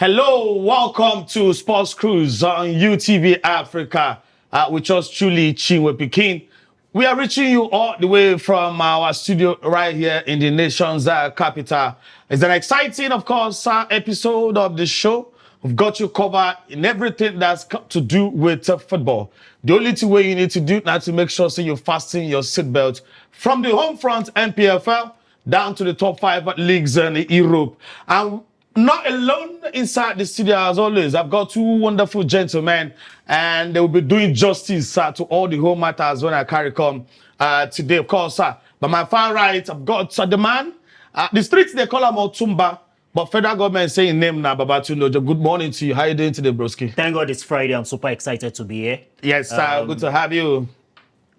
Hello, welcome to SportsCruise on UTV Africa with us truly, Chinwe Pikin. We are reaching you all the way from our studio right here in the nation's capital. It's an exciting, of course, episode of the show. We've got you covered in everything that's got to do with football. The only way you need to do now to make sure you fasten your seatbelt from the home front NPFL down to the top 5 leagues in Europe. And not alone inside the studio as always. I've got two wonderful gentlemen and they will be doing justice to all the home matters when I carry come today, of course. By my far right, I've got the man. The streets, they call him Otumba, but federal government saying name now, Babatuno. Good morning to you. How are you doing today, broski? Thank God it's Friday. I'm super excited to be here. Yes, good to have you.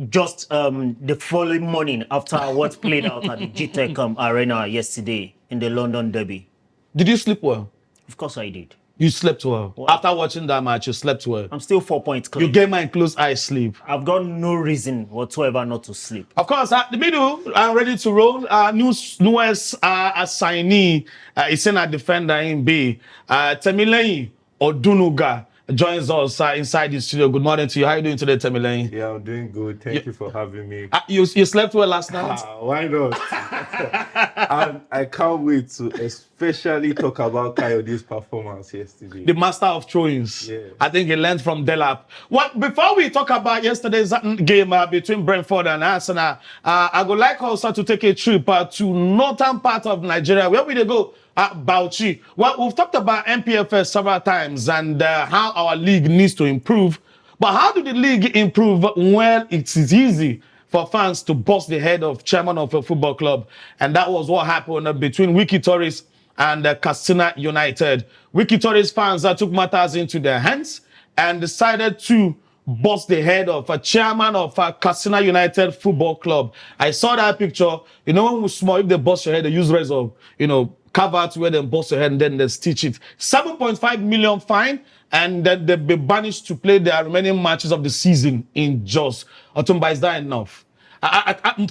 Just the following morning after what played out at the GTEC Arena yesterday in the London Derby. Did you sleep well? Of course I did. You slept well. After watching that match, you slept well. I'm still 4 points clean. You gave my close eye sleep. I've got no reason whatsoever not to sleep. Of course, the middle, I'm ready to roll. Newest assignee is in a defender in B. Timileyin Odunuga joins us inside the studio. Good morning to you. How are you doing today, Timileyin? Yeah, I'm doing good. Thank you for having me. You slept well last night? Why not? And I can't wait to especially talk about Coyote's performance yesterday. The master of throw-ins. Yeah. I think he learned from Delap. Well, before we talk about yesterday's game between Brentford and Arsenal, I would like also to take a trip to northern part of Nigeria. Where will they go? Bauchi. Well, we've talked about NPFL several times and how our league needs to improve. But how do the league improve? Well, it is easy for fans to bust the head of chairman of a football club. And that was what happened between Wiki Tourist and Katsina United. Wiki Tourist fans took matters into their hands and decided to bust the head of a chairman of Katsina United Football Club. I saw that picture. You know, when we small, if they bust your head, they use razor, carve out where they bust your head and then they stitch it. 7.5 million fine, and then they'll be banished to play their remaining matches of the season in Jos. Otumba, is that enough?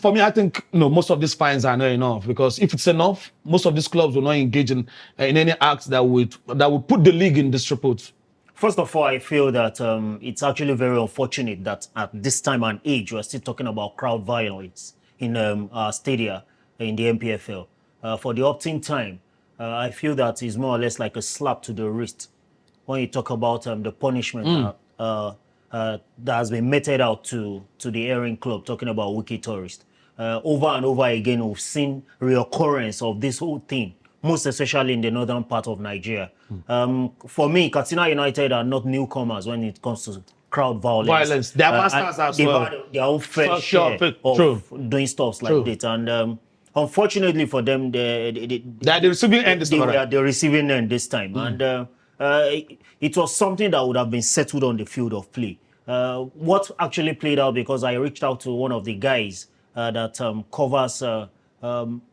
For me, I think most of these fines are not enough, because if it's enough, most of these clubs will not engage in any acts that would put the league in disrepute. First of all, I feel that it's actually very unfortunate that at this time and age, we're still talking about crowd violence in our stadia in the NPFL. For the opting time, I feel that it's more or less like a slap to the wrist when you talk about the punishment that has been meted out to the airing club, talking about Wiki Tourist. Over and over again, we've seen reoccurrence of this whole thing, most especially in the northern part of Nigeria. For me, Katsina United are not newcomers when it comes to crowd violence. They are masters as well. They've had their own fair share of doing stuff like that. And unfortunately for them, they're the receiving end this time. They are the receiving end this time. And it was something that would have been settled on the field of play. What actually played out, because I reached out to one of the guys that covers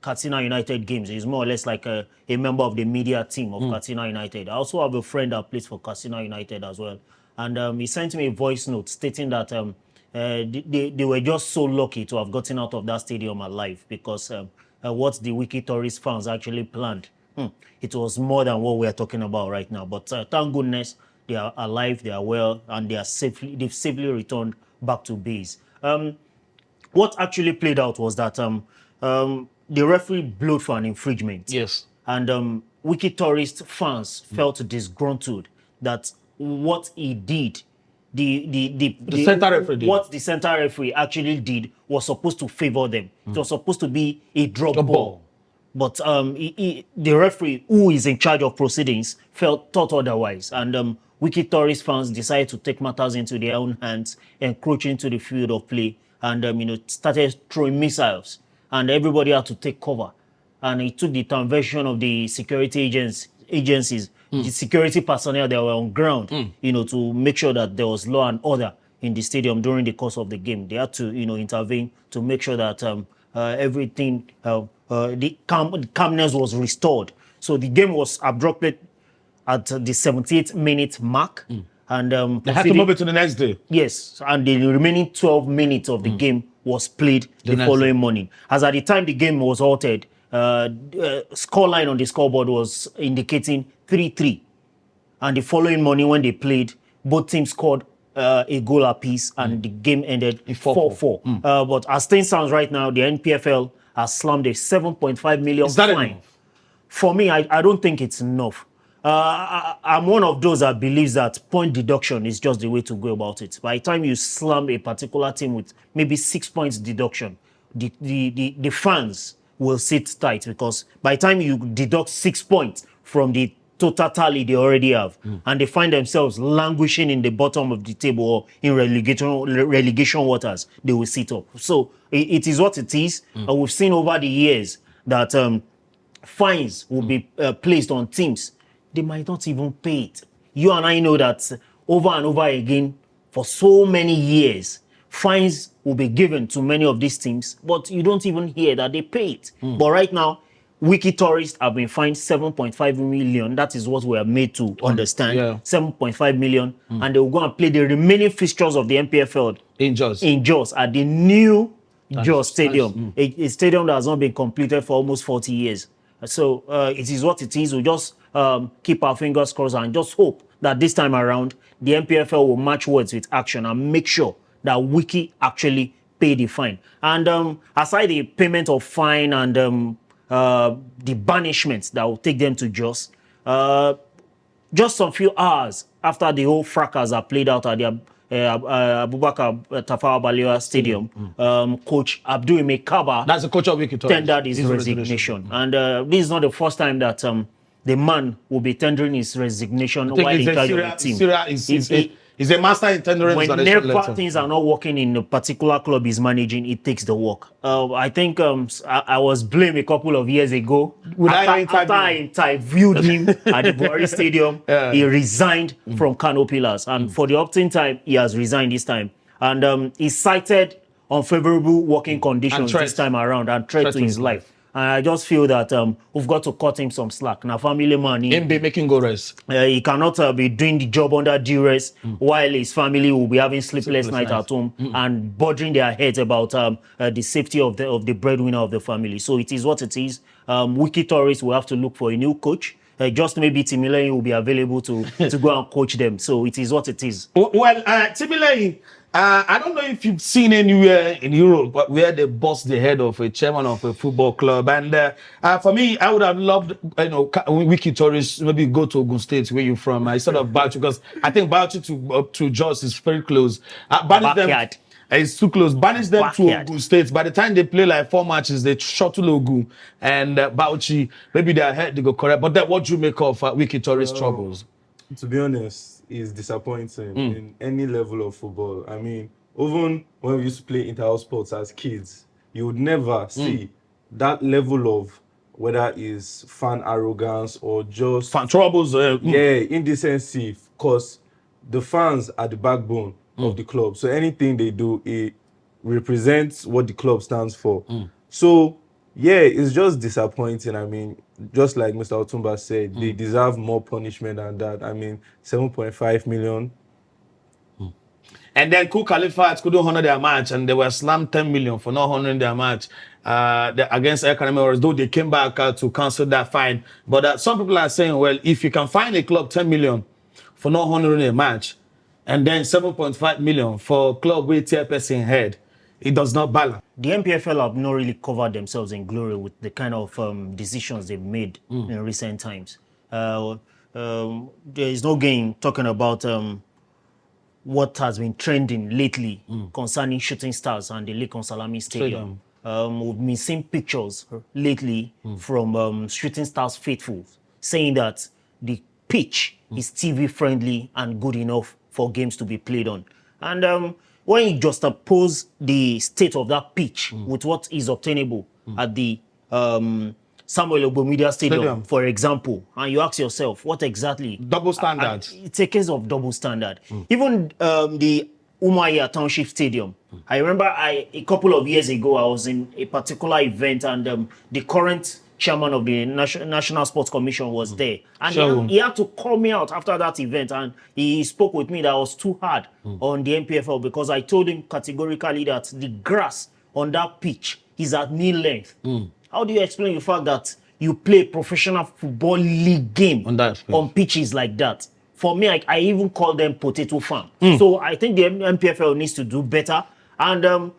Katsina United games. He's more or less like a member of the media team of Katsina United. I also have a friend that plays for Katsina United as well. And he sent me a voice note stating that they were just so lucky to have gotten out of that stadium alive, because what the Wiki Tourist fans actually planned, it was more than what we are talking about right now. But thank goodness they are alive, they are well, and they've safely returned back to base. What actually played out was that the referee blew for an infringement. Yes. And Wiki Tourist fans felt disgruntled that what he did, the center referee did. What the center referee actually did was supposed to favor them. It was supposed to be a drop ball. But the referee, who is in charge of proceedings, thought otherwise. And Wiki Tourist fans decided to take matters into their own hands, encroach into the field of play, and started throwing missiles. And everybody had to take cover. And it took the intervention of the security agencies, the security personnel that were on ground, to make sure that there was law and order in the stadium during the course of the game. They had to, intervene to make sure that everything, the calmness was restored. So the game was abrupted at the 78th minute mark. And they had to move it to the next day. Yes, and the remaining 12 minutes of the game was played the following morning. As at the time the game was halted, scoreline on the scoreboard was indicating 3-3 and the following morning when they played, both teams scored a goal apiece, and the game ended 4-4. But as things sounds right now, the NPFL has slammed a 7.5 million Is that fine. enough? For me, I don't think it's enough. I'm one of those that believes that point deduction is just the way to go about it. By the time you slam a particular team with maybe 6 points deduction, the fans will sit tight, because by the time you deduct 6 points from the total tally they already have, and they find themselves languishing in the bottom of the table or in relegation waters, they will sit up. So it is what it is. We've seen over the years that fines will be placed on teams. They might not even pay it. You and I know that over and over again, for so many years, fines will be given to many of these teams, but you don't even hear that they pay it. But right now, Wiki tourists have been fined 7.5 million. That is what we are made to understand. 7.5 million. And they will go and play the remaining fixtures of the NPFL in Jos at the new Jos Stadium, a stadium that has not been completed for almost 40 years. So it is what it is. We just keep our fingers crossed and just hope that this time around, the NPFL will match words with action and make sure that Wiki actually pay the fine. And aside the payment of fine and the banishment that will take them to Jos, just some few hours after the whole fracas are played out at the Abubakar Tafawa Balewa Stadium, Coach Abdul Mekaba, that's the coach of Wiki, tendered his resignation. And this is not the first time that the man will be tendering his resignation while in charge of the team. He's a master in tendering. Whenever things are not working in a particular club he's managing, it takes the work. I think I was blamed a couple of years ago. After I interviewed him at the Buhari Stadium, he resigned from Kano Pillars. And for the opting time, he has resigned this time. And he cited unfavorable working conditions this time around and threat to his life. And I just feel that we've got to cut him some slack. Now, family man, he be making go rest. He cannot be doing the job under duress while his family will be having sleepless nights at home and bothering their heads about the safety of the breadwinner of the family. So it is what it is. Wiki tourists will have to look for a new coach. Just maybe Timileyin will be available to go and coach them. So it is what it is. Well, Timileyin, I don't know if you've seen anywhere in Europe, but where they bust the head of a chairman of a football club. And for me, I would have loved, Wiki tourists maybe go to Ogun State, where you're from, instead of Bauchi, because I think Bauchi to Jos is very close. Backyard. It's too close. Banish them to Ogun State. By the time they play like 4 matches, they shuttle Ogun and Bauchi. Maybe they're ahead, they go correct. But then what do you make of Wiki tourist troubles? To be honest, is disappointing in any level of football. I mean, even when we used to play inter-house sports as kids, you would never see that level of, whether it's fan arrogance or just fan troubles, indecency, because the fans are the backbone of the club. So anything they do, it represents what the club stands for. So yeah, it's just disappointing. I mean, just like Mr. Otumba said, they deserve more punishment than that. I mean, 7.5 million. And then Cook Khalifa couldn't honor their match, and they were slammed 10 million for not honoring their match against Academy Warriors, though they came back to cancel that fine. But some people are saying, well, if you can fine a club 10 million for not honoring a match, and then 7.5 million for a club with a person head, it does not balance. The NPFL have not really covered themselves in glory with the kind of decisions they've made in recent times. There is no gain talking about what has been trending lately concerning shooting stars and the Lekon Salami Stadium. We've been seeing pictures lately from shooting stars faithful saying that the pitch is TV friendly and good enough for games to be played on. And when you just oppose the state of that pitch with what is obtainable at the Samuel Ogbomedia Stadium, for example, and you ask yourself, what exactly? Double standard. It's a case of double standard. Even the Umuahia Township Stadium. I remember a couple of years ago, I was in a particular event, and the current chairman of the National Sports Commission was there. And he had to call me out after that event, and he spoke with me that I was too hard on the NPFL, because I told him categorically that the grass on that pitch is at knee length. How do you explain the fact that you play professional football league game on pitches like that for me, I even call them potato farm. So I think the NPFL needs to do better. And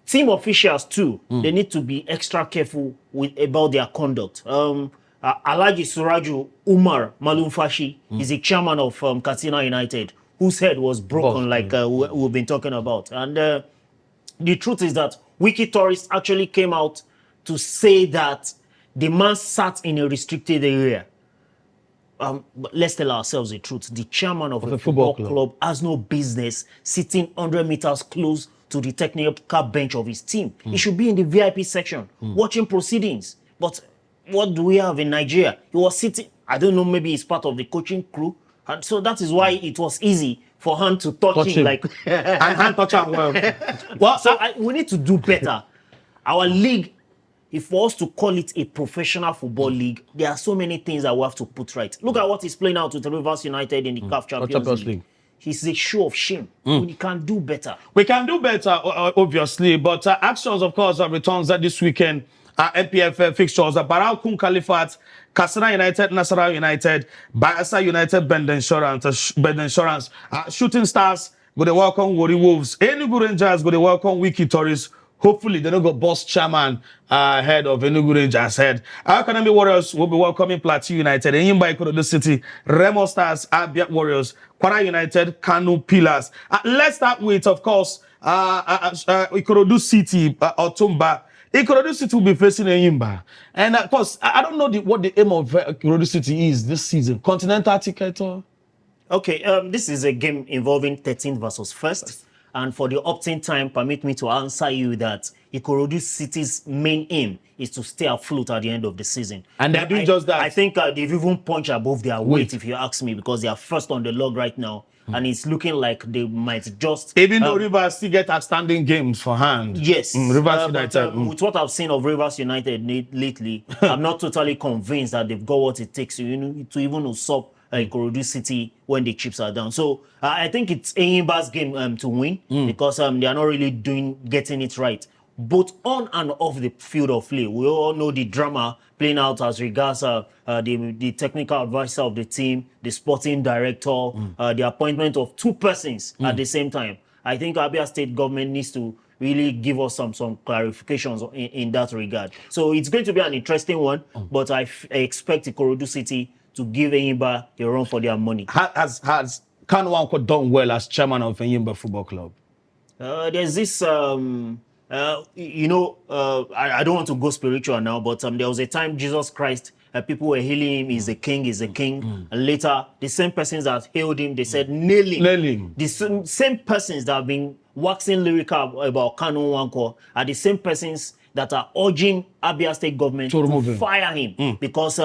team officials too, they need to be extra careful about their conduct. Alhaji Suraju Umar Malumfashi is the chairman of Katsina United, whose head was broken, we've been talking about. And the truth is that Wiki Tourist actually came out to say that the man sat in a restricted area. But let's tell ourselves the truth. The chairman of a football club has no business sitting 100 meters close to the technical bench of his team. He should be in the VIP section, watching proceedings. But what do we have in Nigeria? He was sitting, I don't know, maybe he's part of the coaching crew. And so that is why it was easy for hand to touch him. Like, and hand touch him well. So we need to do better. Our league, if for us to call it a professional football league, there are so many things that we have to put right. Look at what he's playing out with Rivers United in the CAF Champions League. He's a show of shame. We can do better. We can do better, obviously, but actions, of course, returns this weekend. NPFL fixtures, Barao Kun Khalifat, Katsina United, Nasarawa United, Bayelsa United, Bend Insurance, Shooting Stars, go to welcome Warri Wolves, Enugu Rangers, go to welcome Wiki Tourist. Hopefully, they don't go boss chairman head of Enugu Rangers head. Our Academy Warriors will be welcoming Plateau United, Enyimba Ikorodu City, Remo Stars, Abia Warriors, Kwara United, Kano Pillars. Let's start with, of course, Ikorodu City, Otumba. Ikorodu City will be facing Enyimba. And of course, I don't know what the aim of Ikorodu City is this season. Continental ticket or? Okay, this is a game involving 13th versus 1st. And for the opt-in time, permit me to answer you that Ikorodu City's main aim is to stay afloat at the end of the season. And they're doing just that. I think they've even punched above their weight, if you ask me, because they are first on the log right now. And it's looking like they might just... Even though Rivers still get outstanding games for hand. Yes. Rivers United. With what I've seen of Rivers United lately, I'm not totally convinced that they've got what it takes to even usurp Ikorodu City when the chips are down. So I think it's Enyimba's game to win because they are not really getting it right. Both on and off the field of play. We all know the drama playing out as regards the technical advisor of the team, the sporting director, the appointment of two persons at the same time. I think Abia State government needs to really give us some clarifications in that regard. So it's going to be an interesting one, but I expect Ikorodu City to give Enyimba a run for their money. Has Kanu Nwankwo done well as chairman of Enyimba Football Club? There's this, I don't want to go spiritual now, but there was a time Jesus Christ, people were hailing him, he's a king, he's a king. And later, the same persons that hailed him, they said, nail him. Nail him. The same persons that have been waxing lyrical about Kanu Nwankwo are the same persons that are urging Abia State government to fire him. Because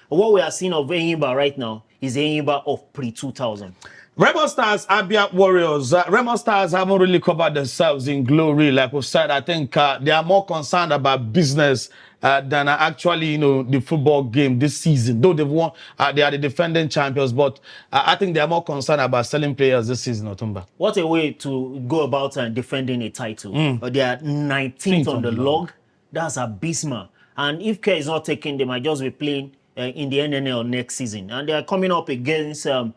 what we are seeing of Enyimba right now is Enyimba of pre-2000. Remo Stars, Abia Warriors. Remo Stars haven't really covered themselves in glory. Like we said, I think they are more concerned about business than actually, the football game this season. Though they've won, they are the defending champions, but I think they are more concerned about selling players this season, Otumba. What a way to go about defending a title. They are 19th on the log. That's abysmal. And if care is not taken, they might just be playing in the NNL next season. And they are coming up against a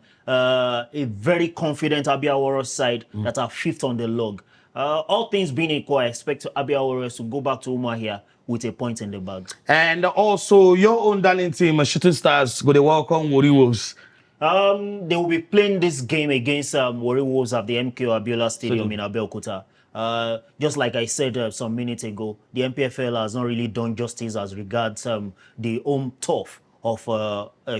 very confident Abia Warriors side that are 5th on the log. All things being equal, I expect Abia Warriors to go back to Umuahia with a point in the bag. And also, your own darling team, Shooting Stars, go to welcome Warri Wolves. They will be playing this game against Warri Wolves at the MKO Abiola Stadium in Abeokuta. Just like I said some minutes ago, the NPFL has not really done justice as regards the home turf of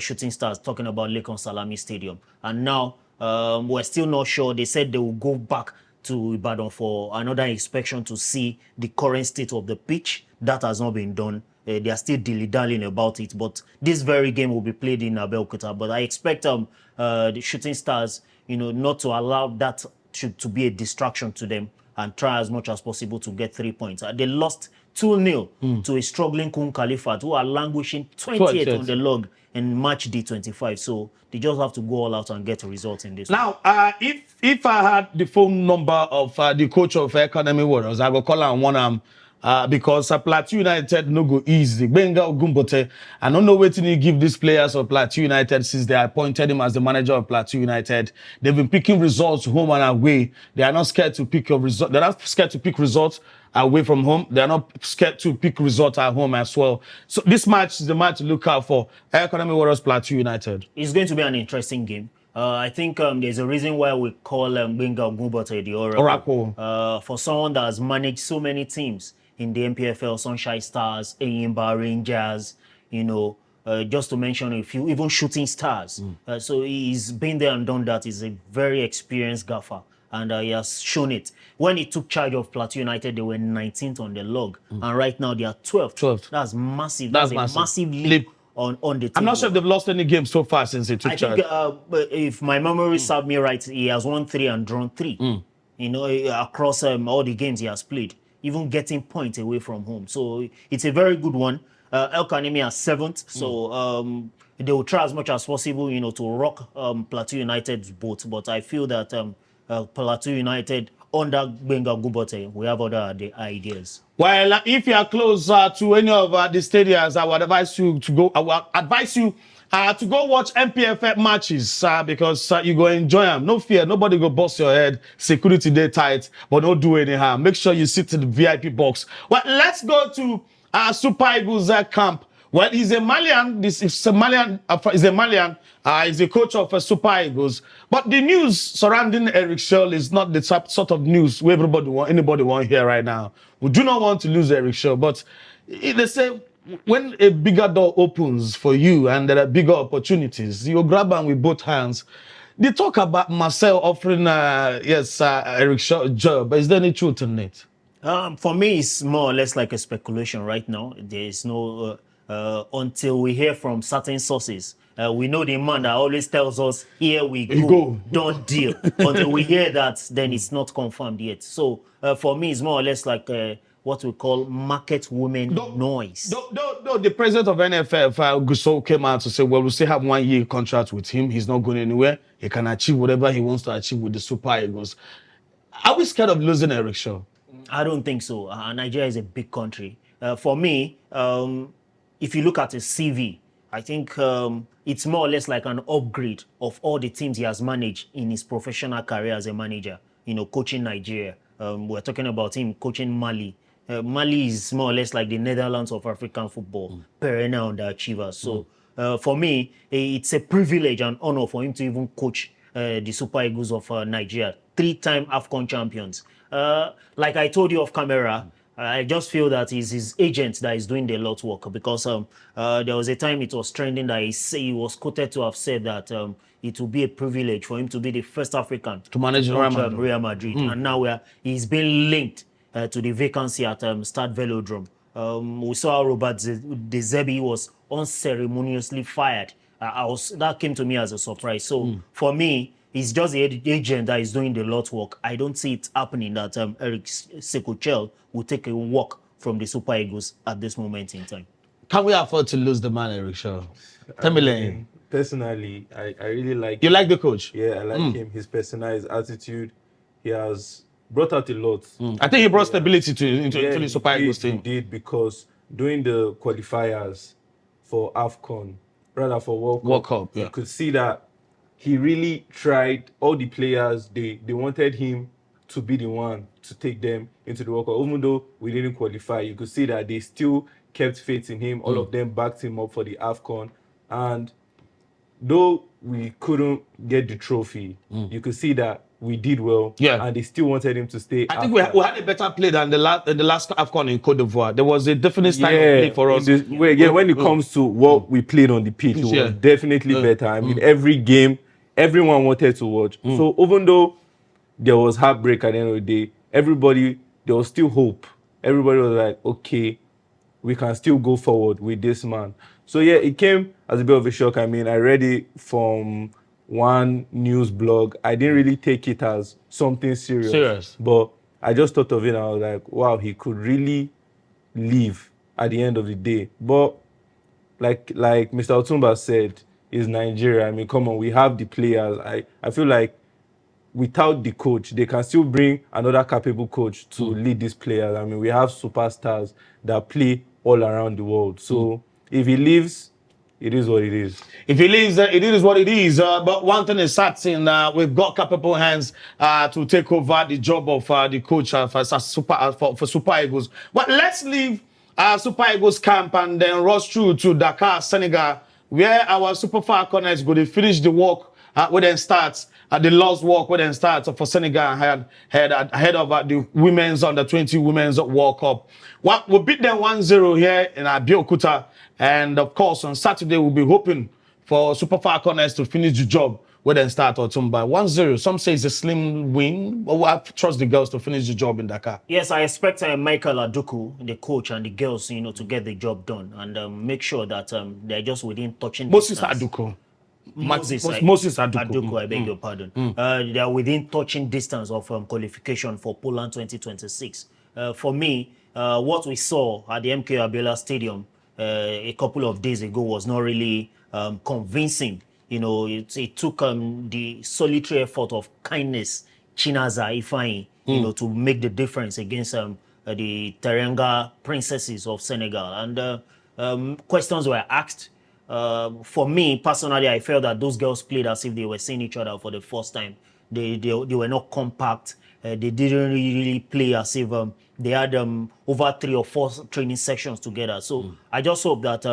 Shooting Stars, talking about Lekon Salami Stadium. And now we're still not sure. They said they will go back to Ibadan for another inspection to see the current state of the pitch. That has not been done. They are still dilly-dallying about it. But this very game will be played in Abeokuta. But I expect the Shooting Stars, not to allow that to be a distraction to them and try as much as possible to get 3 points. They lost 2-0 to a struggling Kun Khalifat, who are languishing 28th on the log in match D25. So they just have to go all out and get a result in this. Now, if I had the phone number of the coach of Academy Warriors, I will call and warn him. because Plateau United no go easy. Benga Ogumbote, I don't know what he give these players of Plateau United since they appointed him as the manager of Plateau United. They've been picking results home and away. They are not scared to pick your result. They're not scared to pick results away from home. They're not scared to pick results at home as well. So this match is the match to look out for. Economy Warriors Plateau United. It's going to be an interesting game. I think there's a reason why we call Benga Ogumbote the Oracle. For someone that has managed so many teams in the NPFL, Sunshine Stars, Eyimba Rangers, just to mention a few, even Shooting Stars. So he's been there and done that. He's a very experienced gaffer, and he has shown it. When he took charge of Plateau United, they were 19th on the log, and right now they are 12th. 12th. That's massive. That's a massive leap on the team. I'm not sure if they've lost any games so far since he took charge. I think, if my memory serves me right, he has won 3 and drawn 3. Across all the games he has played, even getting points away from home. So it's a very good one. El Kanemi are 7th, so they will try as much as possible, to rock Plateau United's boat. But I feel that Plateau United under Benga Ogumbote, we have other ideas. Well, if you are close to any of the stadiums, I would advise you to go. I would advise you to go watch NPFL matches because you go enjoy them. No fear, nobody go bust your head. Security day tight, but don't do any harm. Make sure you sit in the VIP box. Well, let's go to Super Eagles camp. Well, he's a Malian. He's a Malian. He's the coach of Super Eagles. But the news surrounding Eric Shaw is not the sort of news where anybody want to hear right now. We do not want to lose Eric Shaw, but they say when a bigger door opens for you and there are bigger opportunities, you grab them with both hands. They talk about Marcel offering Eric Shaw a job, but is there any truth in it? For me, it's more or less like a speculation right now. There is no until we hear from certain sources. We know the man that always tells us, here we go. Don't deal. Until we hear that, then it's not confirmed yet. So for me, it's more or less like what we call market women noise. The president of NFF, Gusau, came out to say, well, we still have 1 year contract with him. He's not going anywhere. He can achieve whatever he wants to achieve with the Super Eagles. Are we scared of losing Eric Shaw? I don't think so. Nigeria is a big country. For me, if you look at his CV, I think it's more or less like an upgrade of all the teams he has managed in his professional career as a manager, coaching Nigeria. We're talking about him coaching Mali. Mali is more or less like the Netherlands of African football, perennial underachiever. So for me, it's a privilege and honor for him to even coach the Super Eagles of Nigeria, 3-time AFCON champions. Like I told you off camera, I just feel that it's his agent that is doing the lot work because there was a time it was trending that he was quoted to have said that it will be a privilege for him to be the first African to manage Real Madrid. And now he's been linked to the vacancy at Stade Velodrome. We saw how Robert De Zerbi was unceremoniously fired. That came to me as a surprise. So for me, it's just the agent that is doing the lot work. I don't see it happening that Eric Sekochel will take a walk from the Super Eagles at this moment in time. Can we afford to lose the man, Eric Shaw? Timileyin. Personally, I really like him. You like the coach? Yeah, I like him. His personality, his attitude. He has brought out a lot. I think he brought stability into the Super Eagles team. He did, because during the qualifiers for AFCON, rather for World Cup, you could see that he really tried. All the players, they wanted him to be the one to take them into the World Cup. Even though we didn't qualify, you could see that they still kept faith in him. All of them backed him up for the AFCON. And though we couldn't get the trophy, you could see that we did well. Yeah. And they still wanted him to stay. I think we had a better play than the last AFCON in Cote d'Ivoire. There was a definite style of play for us. When it comes to what we played on the pitch, it was definitely better. I mean, every game, everyone wanted to watch. So even though there was heartbreak at the end of the day, there was still hope. Everybody was like, okay, we can still go forward with this man. So yeah, it came as a bit of a shock. I mean, I read it from one news blog. I didn't really take it as something serious. But I just thought of it and I was like, wow, he could really leave at the end of the day. But like Mr. Otumba said, is Nigeria. I mean, come on, we have the players. I feel like without the coach, they can still bring another capable coach to lead these players. I mean, we have superstars that play all around the world. So if he leaves, it is what it is. If he leaves, it is what it is. But one thing is certain, we've got capable hands to take over the job of the coach for Super Eagles. But let's leave Super Eagles camp and then rush through to Dakar, Senegal, where our Super Falconers go to finish the work when they start. The lost work when they start for Senegal ahead of the women's under-20 women's World Cup. We beat them 1-0 here in Abeokuta. And of course, on Saturday, we'll be hoping for Super Falconers to finish the job when they start Otumba. 1-0. Some say it's a slim win, but I trust the girls to finish the job in Dakar. Yes, I expect Michael Aduku, the coach, and the girls, to get the job done and make sure that they're just within touching distance. Moses Aduku. Moses Aduku, I beg your pardon. They are within touching distance of qualification for Poland 2026. For me, what we saw at the MK Abiola Stadium a couple of days ago was not really convincing. It took the solitary effort of kindness, Chinaza Ifeanyi, to make the difference against the Teranga Princesses of Senegal. And questions were asked. For me, personally, I felt that those girls played as if they were seeing each other for the first time. They were not compact. They didn't really play as if they had over 3 or 4 training sessions together. So I just hope that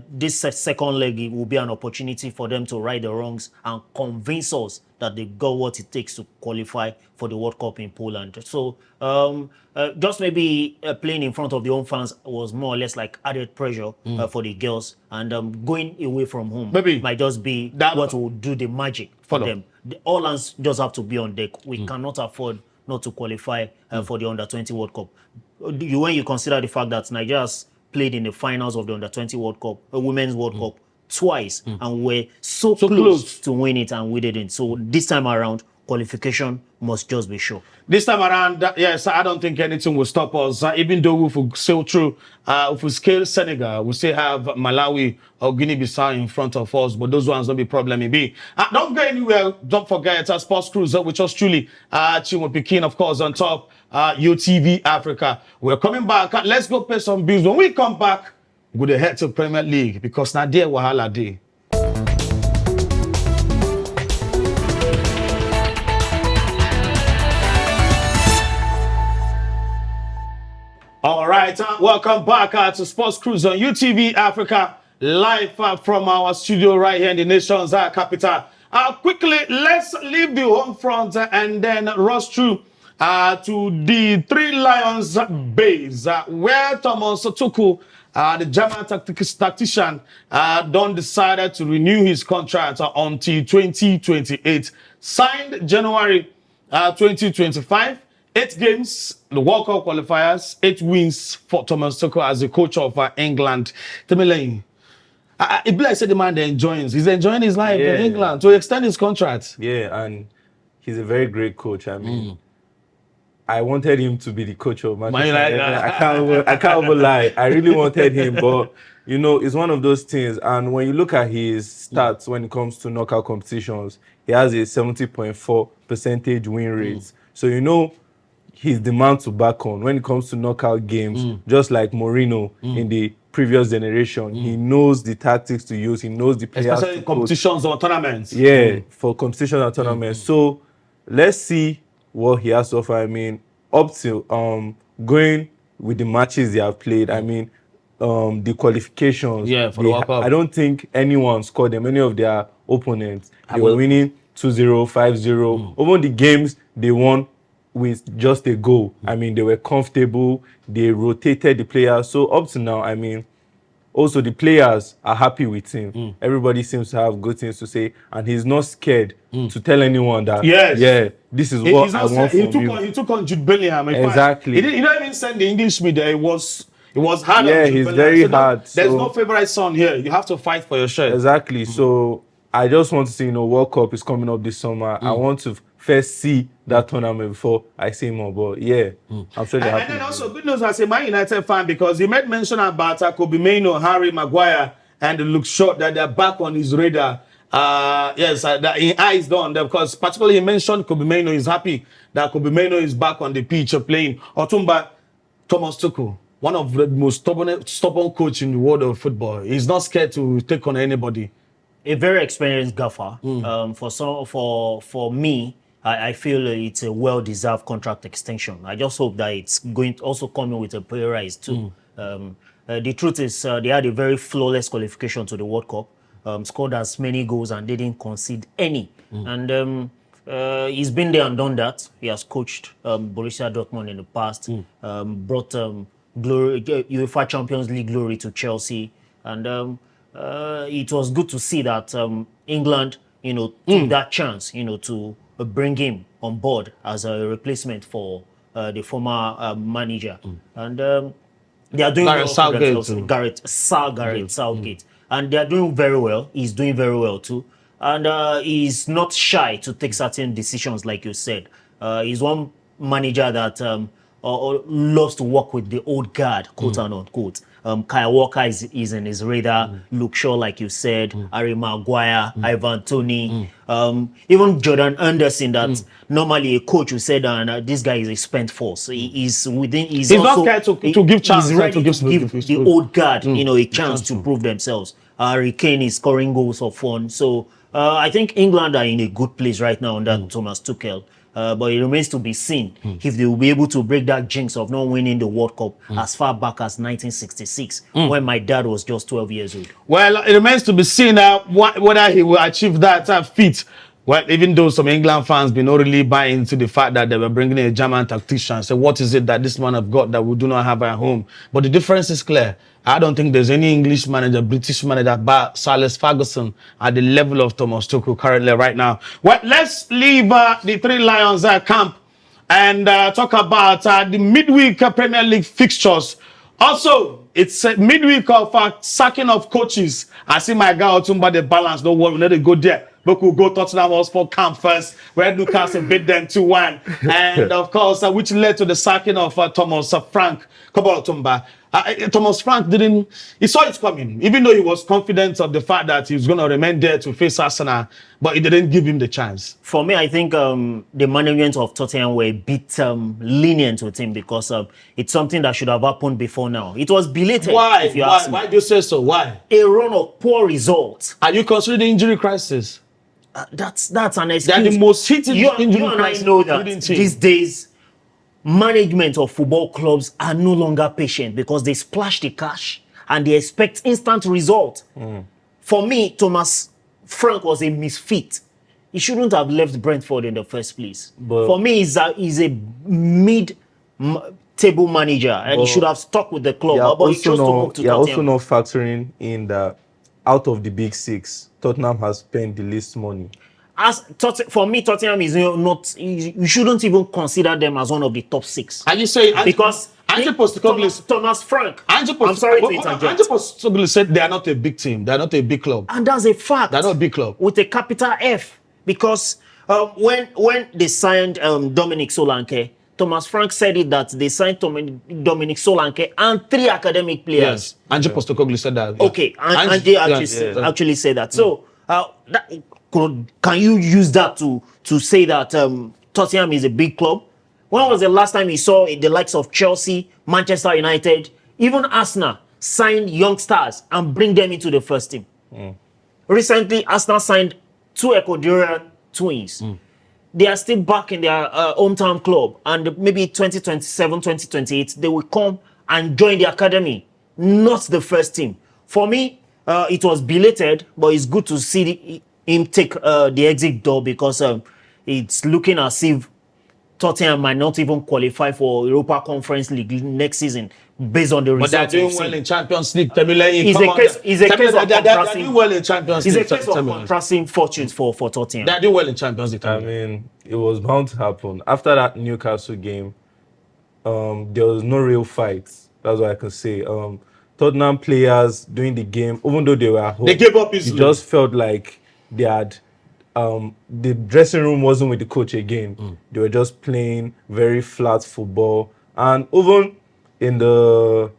this second leg will be an opportunity for them to right the wrongs and convince us that they got what it takes to qualify for the World Cup in Poland. So just maybe playing in front of the home fans was more or less like added pressure for the girls, and going away from home might just be what will do the magic for them. All hands just have to be on deck. We cannot afford not to qualify for the Under-20 World Cup. When you consider the fact that Nigeria has played in the finals of the Under-20 World Cup, Women's World Cup, twice, and we're so close to win it, and we didn't. So this time around, qualification must just be sure. This time around, yes, I don't think anything will stop us. Even though we will sail through, if we scale Senegal, we still have Malawi or Guinea-Bissau in front of us, but those ones don't be problem. Maybe. Don't go anywhere. Don't forget SportsCruise, which was truly Chinwe Pikin, of course, on top, UTV Africa. We're coming back. Let's go pay some bills. When we come back, we're going to head to Premier League because now there Wahala Day. All right, welcome back to SportsCruise on UTV Africa, live from our studio right here in the nation's capital. Quickly, let's leave the home front and then rush through to the Three Lions base, where Thomas Tuchel, the German tactician, decided to renew his contract until 2028. Signed January 2025. 8 games, the World Cup qualifiers, 8 wins for Thomas Tuchel as the coach of England. Timileyin, it be like said the man he's enjoying his life in England to extend his contract. Yeah, and he's a very great coach. I mean, I wanted him to be the coach of Manchester United. I can't even lie. I really wanted him, but it's one of those things. And when you look at his stats when it comes to knockout competitions, he has a 70.4% win rate. So his demand to back on when it comes to knockout games, just like Mourinho in the previous generation. He knows the tactics to use. He knows the players. Especially competitions or tournaments. Yeah, for competitions and tournaments. So let's see what he has to offer. I mean, up to going with the matches they have played. I mean, the qualifications. Yeah, for the World Cup. I don't think anyone scored them. Any of their opponents. They were winning 2-0, 5-0. Even the games they won with just a goal. I mean, they were comfortable. They rotated the players. So up to now, I mean, also the players are happy with him. Everybody seems to have good things to say, and he's not scared to tell anyone that, this is what I want from you. He took on Jude Bellingham. Exactly. He didn't even send the English media. It was hard. Yeah, he's very hard. There's no favorite son here. You have to fight for your shirt. Exactly. So I just want to see, World Cup is coming up this summer. I want to first see that tournament before I see more. But I'm sure they're happy. And then also good news as a Man United fan, because he made mention about Kobe Mainoo, Harry Maguire, and Luke Shaw, that they're back on his radar. Yes, that his eyes done there because particularly he mentioned Kobe Mainoo is happy that Kobe Mainoo is back on the pitch playing. Otumba, Thomas Tuchel, one of the most stubborn coach in the world of football. He's not scared to take on anybody. A very experienced gaffer. For me, I feel it's a well-deserved contract extension. I just hope that it's going to also come in with a pay rise too. The truth is, they had a very flawless qualification to the World Cup. Scored as many goals and didn't concede any. And he's been there and done that. He has coached Borussia Dortmund in the past, brought glory, UEFA Champions League glory to Chelsea, and it was good to see that England, took that chance, to bring him on board as a replacement for the former manager, and they are doing well for themselves. Gareth Southgate, and they are doing very well. He's doing very well too, and he's not shy to take certain decisions, like you said. He's one manager that loves to work with the old guard, quote and unquote. Kyle Walker is in his radar. Luke Shaw, like you said, Harry Maguire, Ivan Toney, even Jordan Anderson. That normally a coach who said, "This guy is a spent force." He's within. He's also, not scared to give chance. He's ready to give the old guard, a chance to prove themselves. Harry Kane is scoring goals for fun. So I think England are in a good place right now under Thomas Tuchel. But it remains to be seen if they will be able to break that jinx of not winning the World Cup as far back as 1966, when my dad was just 12 years old. Well, it remains to be seen whether he will achieve that feat. Well, even though some England fans be not really buying into the fact that they were bringing in a German tactician, so what is it that this man have got that we do not have at home? But the difference is clear. I don't think there's any English manager, British manager, but Sir Alex Ferguson at the level of Thomas Tuchel currently right now. Well, let's leave the Three Lions camp and talk about the midweek Premier League fixtures. Also, it's a midweek of sacking of coaches. I see my guy Otumba the balance. Don't worry, we need to go there. But we'll go Tottenham Hotspur camp first, where Newcastle beat them 2-1. And of course, which led to the sacking of Thomas Frank. Come on, Otumba. Thomas Frank he saw it coming, even though he was confident of the fact that he was going to remain there to face Arsenal, but he didn't give him the chance. For me, I think the management of Tottenham were a bit lenient with him because it's something that should have happened before now. It was belated. Why? If you ask me. Why do you say so? Why? A run of poor results. Are you considering the injury crisis? That's an excuse. They are the most heated injury and crisis. I know that these days, management of football clubs are no longer patient because they splash the cash and they expect instant result. For me, Thomas Frank was a misfit. He shouldn't have left Brentford in the first place. But for me, he's a mid-table manager and he should have stuck with the club. But he chose to move to Tottenham. You're also not factoring in that out of the big six, Tottenham has spent the least money. For me, Tottenham is not. You shouldn't even consider them as one of the top six. Are you saying because Thomas Frank? I'm sorry to interject. Ange Postecoglou said they are not a big team. They are not a big club. And that's a fact. They're not a big club with a capital F. Because when they signed Dominic Solanke, Thomas Frank said it that they signed Dominic Solanke and 3 academic players. Yes, Ange Postecoglou said that. Yeah. Okay, Ange actually said that. So, can you use that to say that Tottenham is a big club? When was the last time you saw the likes of Chelsea, Manchester United, even Arsenal sign young stars and bring them into the first team? Recently, Arsenal signed 2 Ecuadorian twins. They are still back in their hometown club, and maybe 2027, 2028, they will come and join the academy, not the first team. For me, it was belated, but it's good to see him take the exit door because it's looking as if Tottenham might not even qualify for Europa Conference League next season based on the results. But they're doing well in Champions League. Timileyin, it's a case of they're doing well in Champions League. It's a case of contrasting fortunes for Tottenham. They're doing well in Champions League. I mean, it was bound to happen. After that Newcastle game, there was no real fight. That's what I can say. Tottenham players during the game, even though they were at home, they gave up easily. It just felt like they had the dressing room wasn't with the coach again. They were just playing very flat football, and even in the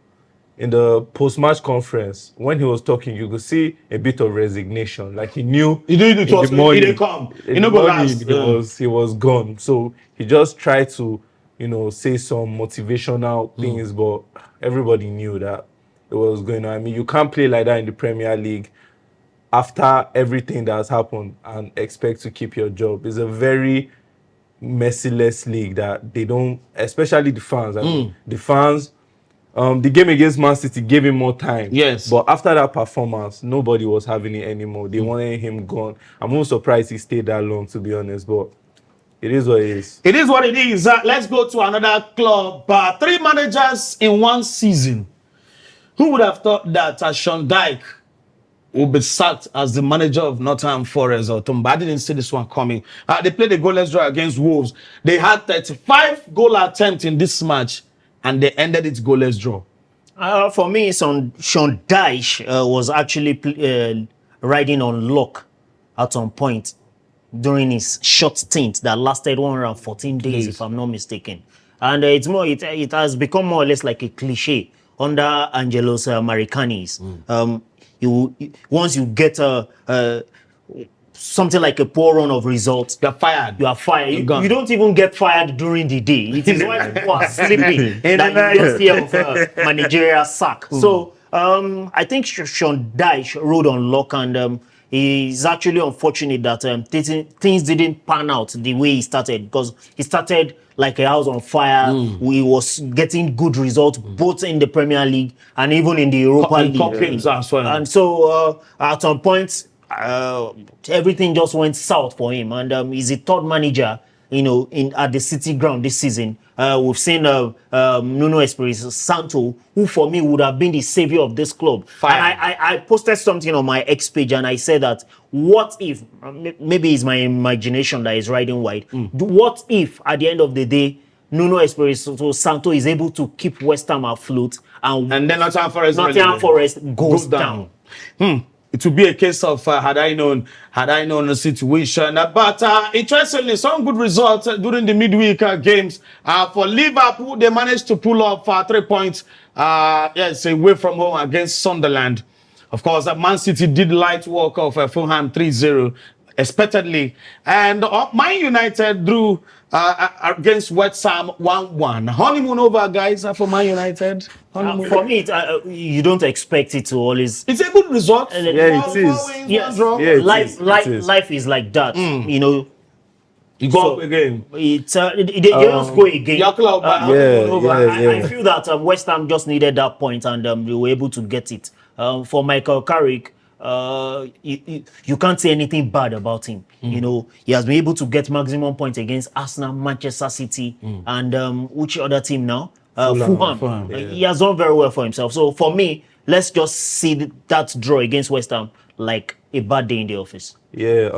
in the post-match conference, when he was talking, you could see a bit of resignation. Like he knew He did it in the morning, he didn't come. in He the no go morning last. he was gone. So he just tried to, say some motivational things, but everybody knew that it was going on. I mean, you can't play like that in the Premier League after everything that has happened and expect to keep your job. It's a very merciless league that they don't, especially the fans. I mean, the fans, the game against Man City gave him more time. Yes. But after that performance, nobody was having it anymore. They wanted him gone. I'm not surprised he stayed that long, to be honest, but it is what it is. It is what it is. Let's go to another club. 3 managers in one season. Who would have thought that Sean Dyche will be sacked as the manager of Nottingham Forest or Otumba? I didn't see this one coming. They played a goalless draw against Wolves. They had 35 goal attempts in this match, and they ended its goalless draw. For me, Sean Dyche was actually riding on luck at some point during his short stint that lasted 114 days, if I'm not mistaken. And it has become more or less like a cliche under Angelos Maricanis. Once you get something like a poor run of results, You're fired. you are fired. You don't even get fired during the day. It is when people are sleeping that you just hear of managerial sack. So I think Sean Dyche rode on luck, and it's actually unfortunate that things didn't pan out the way he started, because he started like a house on fire. He was getting good results both in the Premier League and even in the Europa League. And so at some point, everything just went south for him, and he's a third manager, at the City ground this season. We've seen Nuno Espirito Santo, who for me would have been the savior of this club. And I posted something on my X page, and I said that what if, maybe it's my imagination that is riding wide, what if at the end of the day Nuno Espirito Santo is able to keep West Ham afloat, and then Nottingham Forest goes down. It would be a case of had I known the situation. But interestingly, some good results during the midweek games. For Liverpool, they managed to pull off 3 points away from home against Sunderland. Of course, Man City did light work of Fulham 3-0, expectedly. And Man United drew against West Ham 1-1. Honeymoon over, guys, for Man United. For me, you don't expect it to always. It's a good result. Yeah, it is. Yes. Life is like that. You go up again. They just go again. Your club, I feel that West Ham just needed that point, and they were able to get it. For Michael Carrick, you can't say anything bad about him. He has been able to get maximum points against Arsenal, Manchester City, and which other team now? Fulham. He has done very well for himself. So for me, let's just see that draw against West Ham like a bad day in the office. Yeah.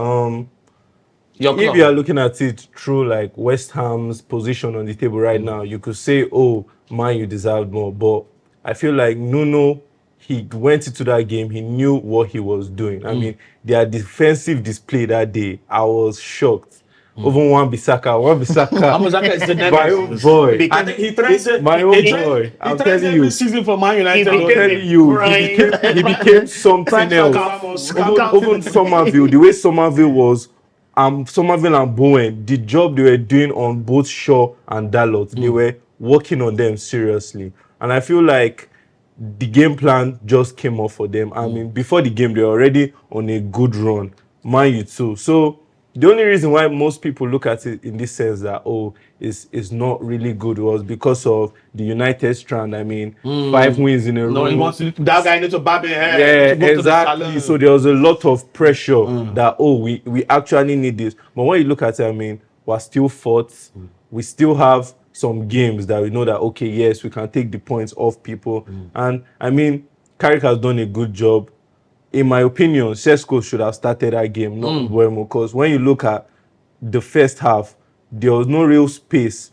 If you are looking at it through like West Ham's position on the table right now, you could say, "Oh, man, you deserved more." But I feel like Nuno, he went into that game, he knew what he was doing. I mean, their defensive display that day, I was shocked. Even Wan-Bissaka is the next my own boy. I think he trains my own boy. I'm telling you. Season for Man United. I'm telling you, he became something else. Even Somerville, the way Somerville was, Somerville and Bowen, the job they were doing on both Shaw and Dalot, they were working on them seriously. And I feel like the game plan just came off for them. I mean, before the game, they were already on a good run. Man U too. So the only reason why most people look at it in this sense that, it's not really good was because of the United strand. I mean, 5 wins in a row. No, he wants that guy needs to bob his head. Yeah, exactly. So there was a lot of pressure that, we actually need this. But when you look at it, I mean, we're still fourth. We still have some games that we know that, okay, yes, we can take the points off people. And, I mean, Carrick has done a good job. In my opinion, Sesko should have started that game, not Buemo, because when you look at the first half, there was no real space.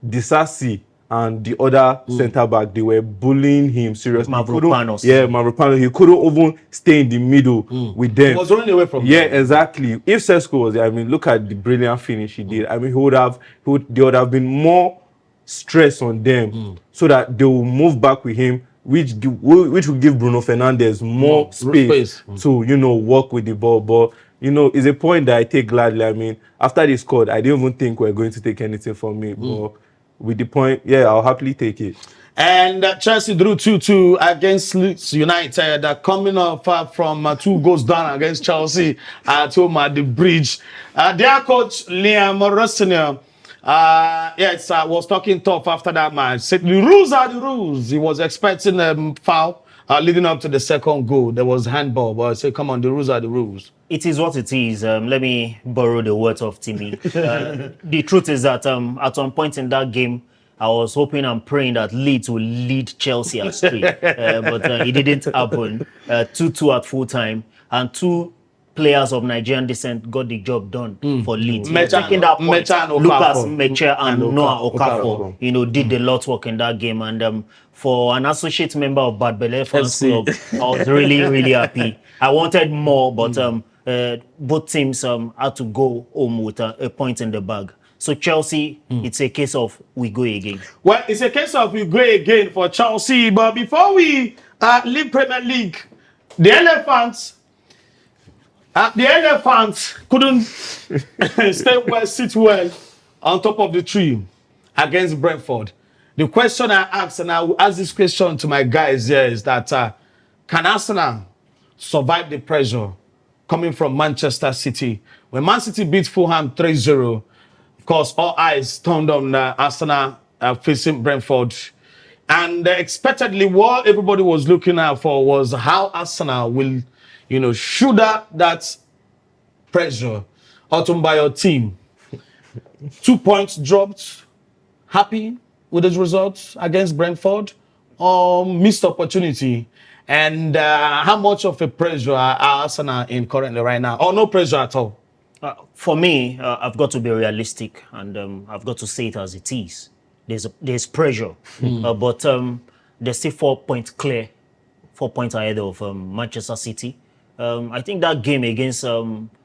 Disasi and the other centre-back, they were bullying him seriously. Mavropanos. He couldn't even stay in the middle with them. He was running away from them. Yeah, exactly. If Sesko was there, I mean, look at the brilliant finish he did. I mean, there would have been more stress on them so that they will move back with him which will give Bruno Fernandes more space to, you know, work with the ball. But, you know, it's a point that I take gladly. I mean, after they scored, I didn't even think we're going to take anything from me. But with the point, yeah, I'll happily take it. And Chelsea drew 2-2 against Leeds United, coming off from 2 goals down against Chelsea at home at the Bridge. Their coach, Liam Rossinier, yes, was talking tough after that match. Said the rules are the rules. He was expecting a foul leading up to the second goal. There was handball, but I said, come on, the rules are the rules. It is what it is. Let me borrow the words of Timmy. The truth is that at one point in that game, I was hoping and praying that Leeds will lead Chelsea astray, but it didn't happen. 2-2 at full time, and 2 players of Nigerian descent got the job done for Leeds. Taking that point, Lucas Mecha and Noah Okafor, you know, did the Lord's work in that game. And for an associate member of Bad Belle Fans Club, I was really, really happy. I wanted more, but both teams had to go home with a point in the bag. So Chelsea, it's a case of we go again. Well, it's a case of we go again for Chelsea. But before we leave Premier League, the Elephants couldn't sit well on top of the tree against Brentford. The question I asked, and I will ask this question to my guys here, is that can Arsenal survive the pressure coming from Manchester City? When Man City beat Fulham 3-0, of course, all eyes turned on Arsenal facing Brentford. And expectedly, what everybody was looking out for was how Arsenal will, you know, shoulder that pressure. Otumba, your team. 2 points dropped. Happy with those results against Brentford? Or missed opportunity? And how much of a pressure are Arsenal in currently right now? Or no pressure at all? For me, I've got to be realistic, and I've got to say it as it is. There's pressure, but they're still 4 points clear, 4 points ahead of Manchester City. I think that game against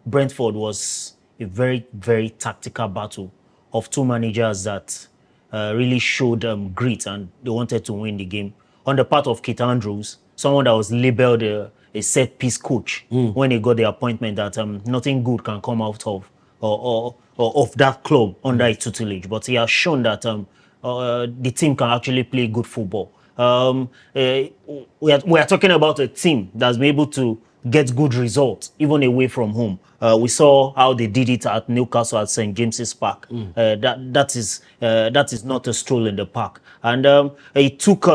Brentford was a very, very tactical battle of 2 managers that really showed grit, and they wanted to win the game. On the part of Keith Andrews, someone that was labelled a set-piece coach when he got the appointment, that nothing good can come out of or of that club under his tutelage. But he has shown that the team can actually play good football. We are talking about a team that's been able to get good results even away from home. We saw how they did it at Newcastle at St. James's Park. That is not a stroll in the park. And it took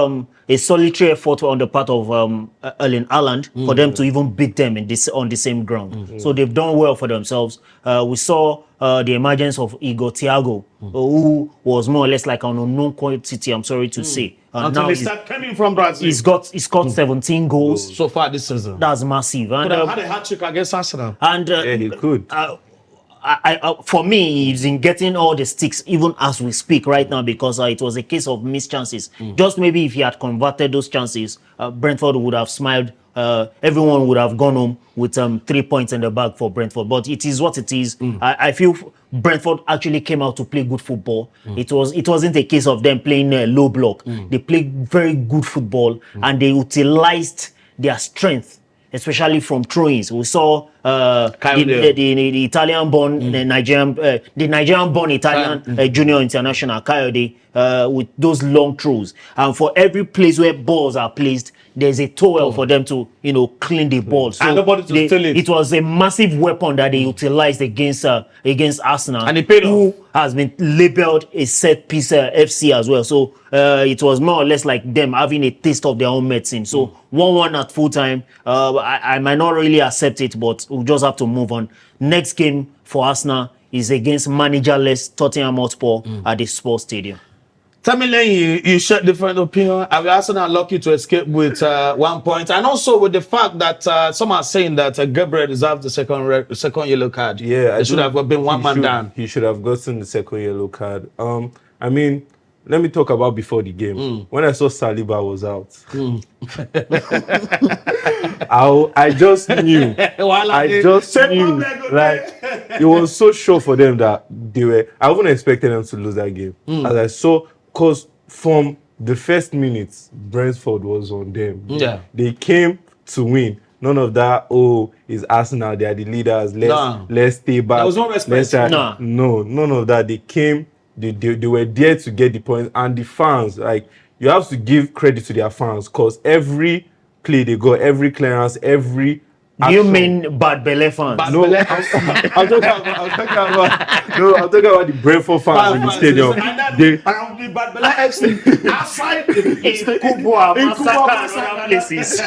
a solitary effort on the part of Erling Haaland for them to even beat them on the same ground. So they've done well for themselves. We saw the emergence of Igor Thiago, who was more or less like an unknown quantity, I'm sorry to say. Until they start coming from Brazil. He's got 17 goals so far this season. That's massive. And could have had a hat-trick against Arsenal. And yeah, he could. For me, he's in getting all the sticks even as we speak right now, because it was a case of missed chances. Just maybe if he had converted those chances, Brentford would have smiled. Everyone would have gone home with 3 points in the bag for Brentford. But it is what it is. I feel Brentford actually came out to play good football. It wasn't a case of them playing low block. They played very good football, and they utilized their strength, especially from throw-ins. We saw the Italian-born, the Nigerian-born Italian junior international, Coyote, with those long throws. And for every place where balls are placed, there's a towel for them to, clean the ball. So and nobody to steal it. It was a massive weapon that they utilized against Arsenal, and it paid off. Has been labeled a set-piece FC as well. So it was more or less like them having a taste of their own medicine. So 1-1 at full time. I might not really accept it, but we'll just have to move on. Next game for Arsenal is against managerless Tottenham Hotspur at the Sports Stadium. Timileyin, you share different opinion. Are we Arsenal lucky to escape with 1 point? And also with the fact that some are saying that Gabriel deserves the second yellow card. Yeah, it should have been one man down. He should have gotten the second yellow card. I mean, let me talk about before the game. When I saw Saliba was out, I just knew. Like, it was so sure for them that they were. I wouldn't expect them to lose that game. As I saw, because from the first minutes, Brentford was on them. Yeah. They came to win. None of that, oh, it's Arsenal, they are the leaders. Let's stay back. There was no respect. Let's try. No. No, none of that. They came, they were there to get the points. And the fans, like, you have to give credit to their fans because every play they got, every clearance, every Do you action. mean bad belly fans? Bad- No, I'm talking about the Brentford fans in the stadium. I'll be bad Bella FC outside the Kubwa, In Massacre, Kubwa, and other places.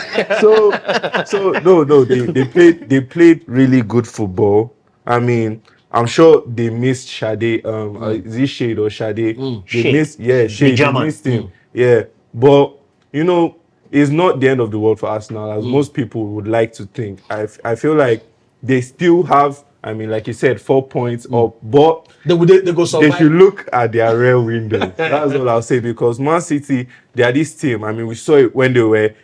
so no, they played really good football. I mean, I'm sure they missed Shade. Is it Shade or Shade? They Shade. missed, yeah, Shade. They German. missed him. Yeah, but you know, it's not the end of the world for Arsenal, as most people would like to think. I feel like they still have. I mean, like you said, 4 points up, but they go survive. they should look at their real window. That's all I'll say, because Man City, they are this team. I mean, we saw it when they were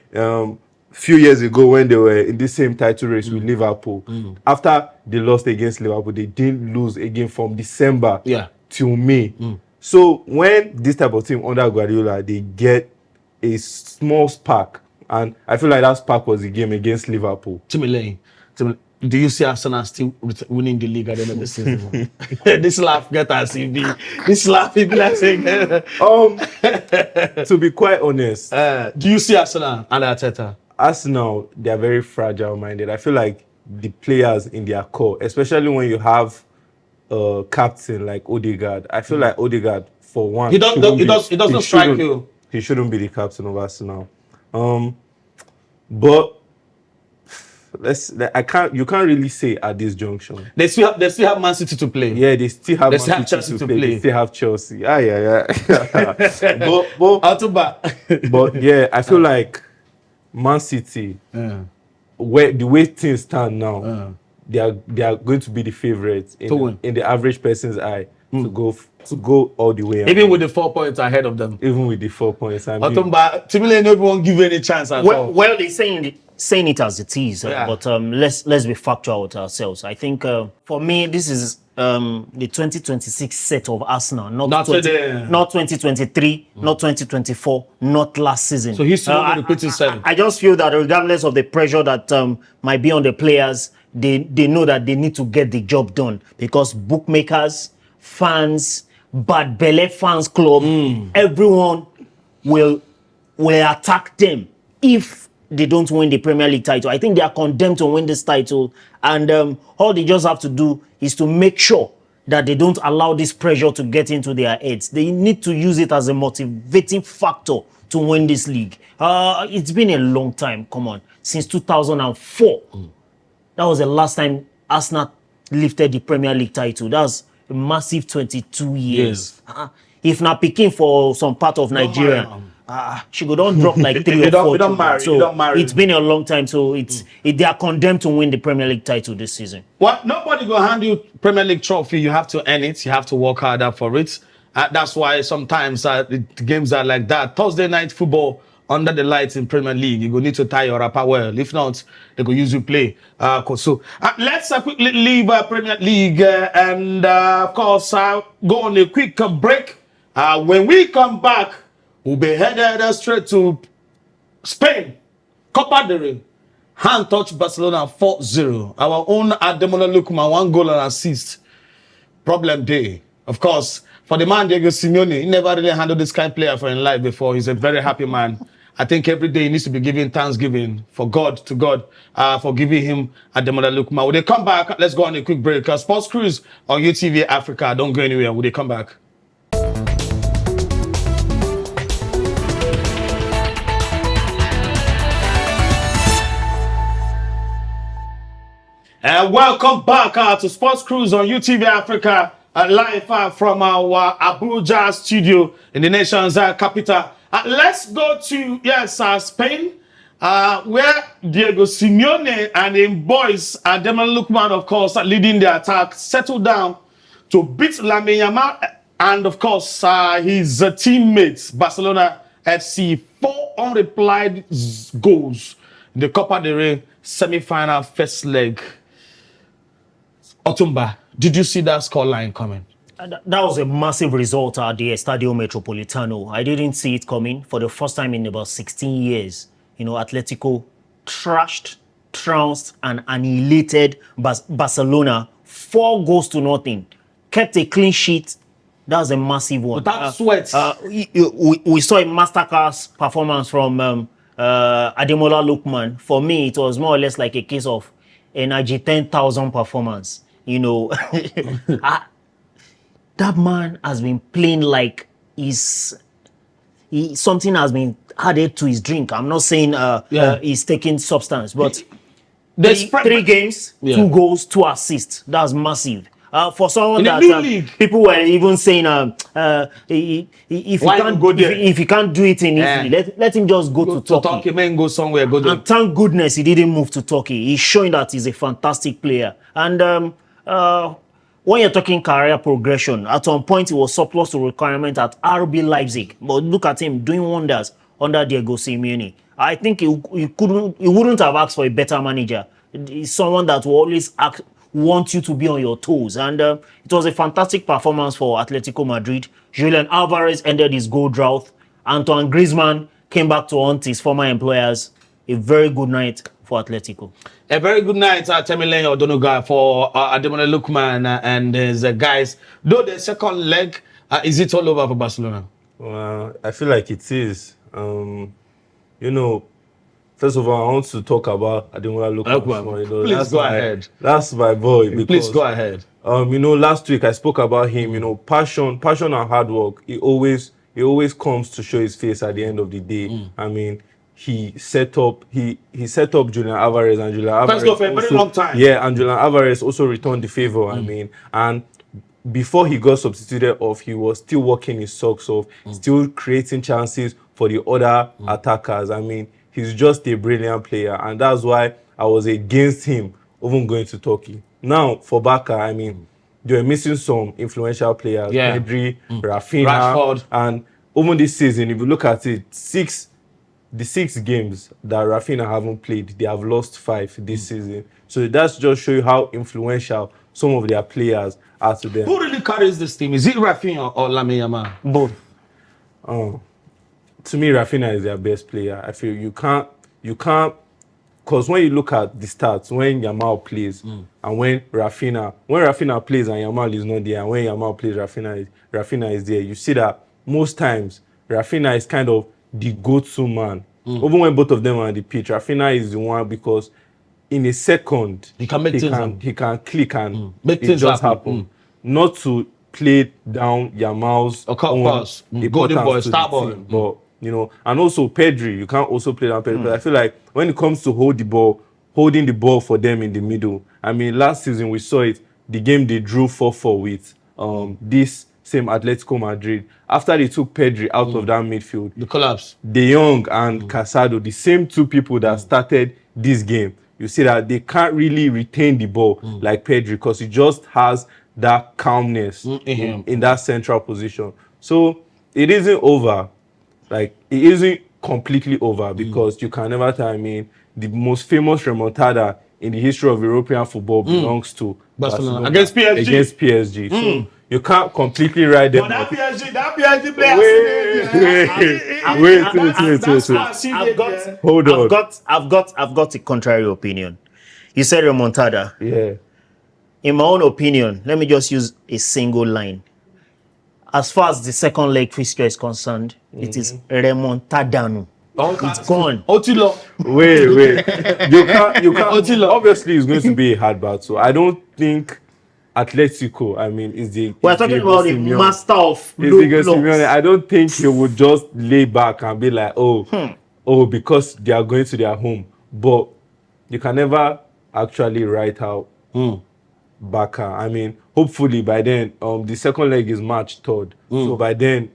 few years ago when they were in the same title race with Liverpool. After they lost against Liverpool, they didn't lose again from December till May. So when this type of team under Guardiola, they get a small spark, and I feel like that spark was the game against Liverpool. Timileyin, do you see Arsenal still winning the league at the end of the season? This laugh get us in the. This laugh is like saying. To be quite honest, Do you see Arsenal and Arteta? Arsenal, they are very fragile-minded. I feel like the players in their core, especially when you have a captain like Odegaard, I feel like Odegaard, for one, He doesn't strike you. He shouldn't be the captain of Arsenal. But you can't really say at this junction. They still have Man City to play. Yeah, they still have They Man still have City Chelsea to to play. play. They still have Chelsea. Yeah. but Otumba. but yeah, I feel like Man City, where the way things stand now, they are going to be the favourites in the average person's eye to go all the way. Even with the 4 points ahead of them. Even with the 4 points. I mean, Otumba, Timileyin no won't give any chance at all. Well, they're saying it as it is, but let's be factual with ourselves. I think for me, this is the 2026 set of Arsenal, not 2023, not 2024, not last season. So he's still going to repeat himself. I just feel that regardless of the pressure that might be on the players, they know that they need to get the job done, because bookmakers, fans, Bad Belle fans club, everyone will attack them if they don't win the Premier League title. I think they are condemned to win this title, and all they just have to do is to make sure that they don't allow this pressure to get into their heads. They need to use it as a motivating factor to win this league. It's been a long time, come on, since 2004. That was the last time Arsenal lifted the Premier League title. That was a massive 22 years. If not Pikin for some part of Nigeria, she could don't drop like 3 or 4. It's been a long time, so they are condemned to win the Premier League title this season. Well, nobody gonna hand you Premier League trophy. You have to earn it. You have to work harder for it. That's why sometimes the games are like that. Thursday night football under the lights in Premier League, you go need to tie your wrapper well. If not, they go use you play. So let's quickly leave Premier League and of course go on a quick break. When we come back, we'll be headed straight to Spain. Copa del Rey. Hand touch Barcelona 4-0. Our own Ademola Lookman, 1 goal and assist. Problem day. Of course, for the man Diego Simeone, he never really handled this kind of player for in life before. He's a very happy man. I think every day he needs to be giving thanksgiving for God for giving him Ademola Lookman. When they come back, let's go on a quick break. SportsCruise on UTV Africa. Don't go anywhere. When they come back. And welcome back to SportsCruise on UTV Africa, live from our Abuja studio in the nation's capital. Let's go to, Spain, where Diego Simeone and his boys, Ademola Lookman, of course, leading the attack, settled down to beat Lamine Yamal and, of course, his teammates, Barcelona FC, 4 unreplied goals in the Copa del Rey semi-final first leg. Otumba, did you see that scoreline coming? That was a massive result at the Estadio Metropolitano. I didn't see it coming. For the first time in about 16 years, Atletico trashed, trounced, and annihilated Barcelona 4-0. Kept a clean sheet. That was a massive one. Without sweat. We saw a masterclass performance from Ademola Lookman. For me, it was more or less like a case of Energy 10,000 performance. That man has been playing like something has been added to his drink. I'm not saying he's taking substance, but three games, 2 goals, 2 assists. That's massive. For someone that people were even saying, if he can't do it in Italy, let him just go to Turkey. Man, go somewhere. Go there. And thank goodness he didn't move to Turkey. He's showing that he's a fantastic player. And when you're talking career progression, at one point he was surplus to requirement at RB Leipzig. But look at him doing wonders under Diego Simeone. I think he wouldn't have asked for a better manager. He's someone that will always want you to be on your toes. And it was a fantastic performance for Atletico Madrid. Julian Alvarez ended his goal drought. Antoine Griezmann came back to haunt his former employers. A very good night for Atletico. A very good night, Timileyin Odonuga, for Ademola Lookman and his guys. Though the second leg, is it all over for Barcelona? Well, I feel like it is. First of all, I want to talk about Ademola Lookman. Please go ahead. That's my boy. Because, please go ahead. Last week I spoke about him. Passion and hard work. He always comes to show his face at the end of the day. I mean, he set up Julian Alvarez, and Julian Alvarez for a very long time. Yeah, and Julian Alvarez also returned the favor. I mean, and before he got substituted off, he was still working his socks off, still creating chances for the other attackers. I mean, he's just a brilliant player, and that's why I was against him even going to Turkey. Now, for Barca, I mean, they were missing some influential players, Pedri, Rafinha, Rashford. And even this season, if you look at it, the 6 games that Rafinha haven't played, they have lost 5 this season. So that's just show you how influential some of their players are to them. Who really carries this team? Is it Rafinha or Lamine Yamal? Both. To me, Rafinha is their best player. I feel you can't, because when you look at the stats, when Yamal plays and when Rafinha plays and Yamal is not there, and when Yamal plays, Rafinha is there, you see that most times Rafinha is kind of the go-to man. Even when both of them are on the pitch, Rafinha is the one, because in a second he can make he can click and make it things just happen. Not to play down Yamal's golden boy, star boy. But and also Pedri, you can't also play down Pedri. But I feel like when it comes to holding the ball for them in the middle, I mean, last season we saw it, the game they drew 4-4 with this same Atletico Madrid. After they took Pedri out of that midfield, the collapse. De Jong and Casado, the same 2 people that started this game, you see that they can't really retain the ball like Pedri, because he just has that calmness in that central position. So it isn't over. Like, it isn't completely over, because you can never tell. I mean, the most famous remontada in the history of European football belongs to Barcelona against PSG. So you can't completely write them. But that PSG player. Wait. Hold on. I've got a contrary opinion. You said remontada. Yeah. In my own opinion, let me just use a single line. As far as the second leg fixture is concerned, it is remontadano. It's gone. Otilo. Wait. You can't. Obviously, it's going to be a hard battle. I don't think Atletico, I mean, we're talking about the master of low blocks. I don't think he would just lay back and be like, because they are going to their home. But you can never actually write out Barca. I mean, hopefully by then, the second leg is March 3rd. So by then,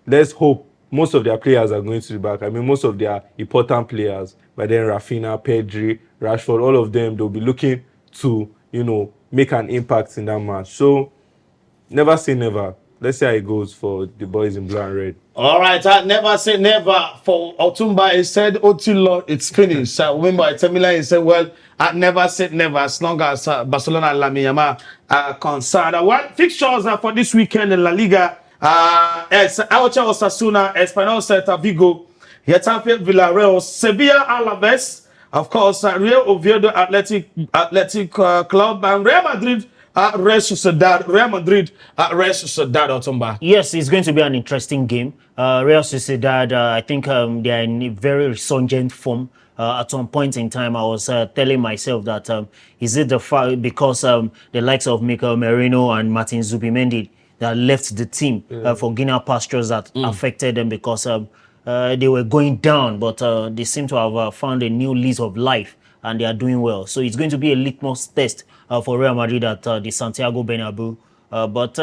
let's hope most of their players are going to the back. I mean, most of their important players, by then Rafinha, Pedri, Rashford, all of them, they'll be looking to, make an impact in that match. So, never say never. Let's see how it goes for the boys in blue and red. All right, I never say never. For Otumba, he said, Otilo, it's finished. Remember, Timileyin, he said, well, I never said never as long as Barcelona and Lamine are concerned. Well, fixtures for this weekend in La Liga. It's Elche Osasuna, Espanyol Celta Vigo, Getafe Villarreal, Sevilla Alaves, of course, Real Oviedo Athletic Club, and Real Madrid. Real Madrid, Real Sociedad, Otumba. Yes, it's going to be an interesting game. Real Sociedad, I think they are in a very resurgent form. At some point in time, I was telling myself that is it the fact because the likes of Mikel Merino and Martin Zubimendi that left the team for greener pastures that affected them because they were going down, but they seem to have found a new lease of life and they are doing well. So it's going to be a litmus test for Real Madrid at the Santiago Bernabeu. But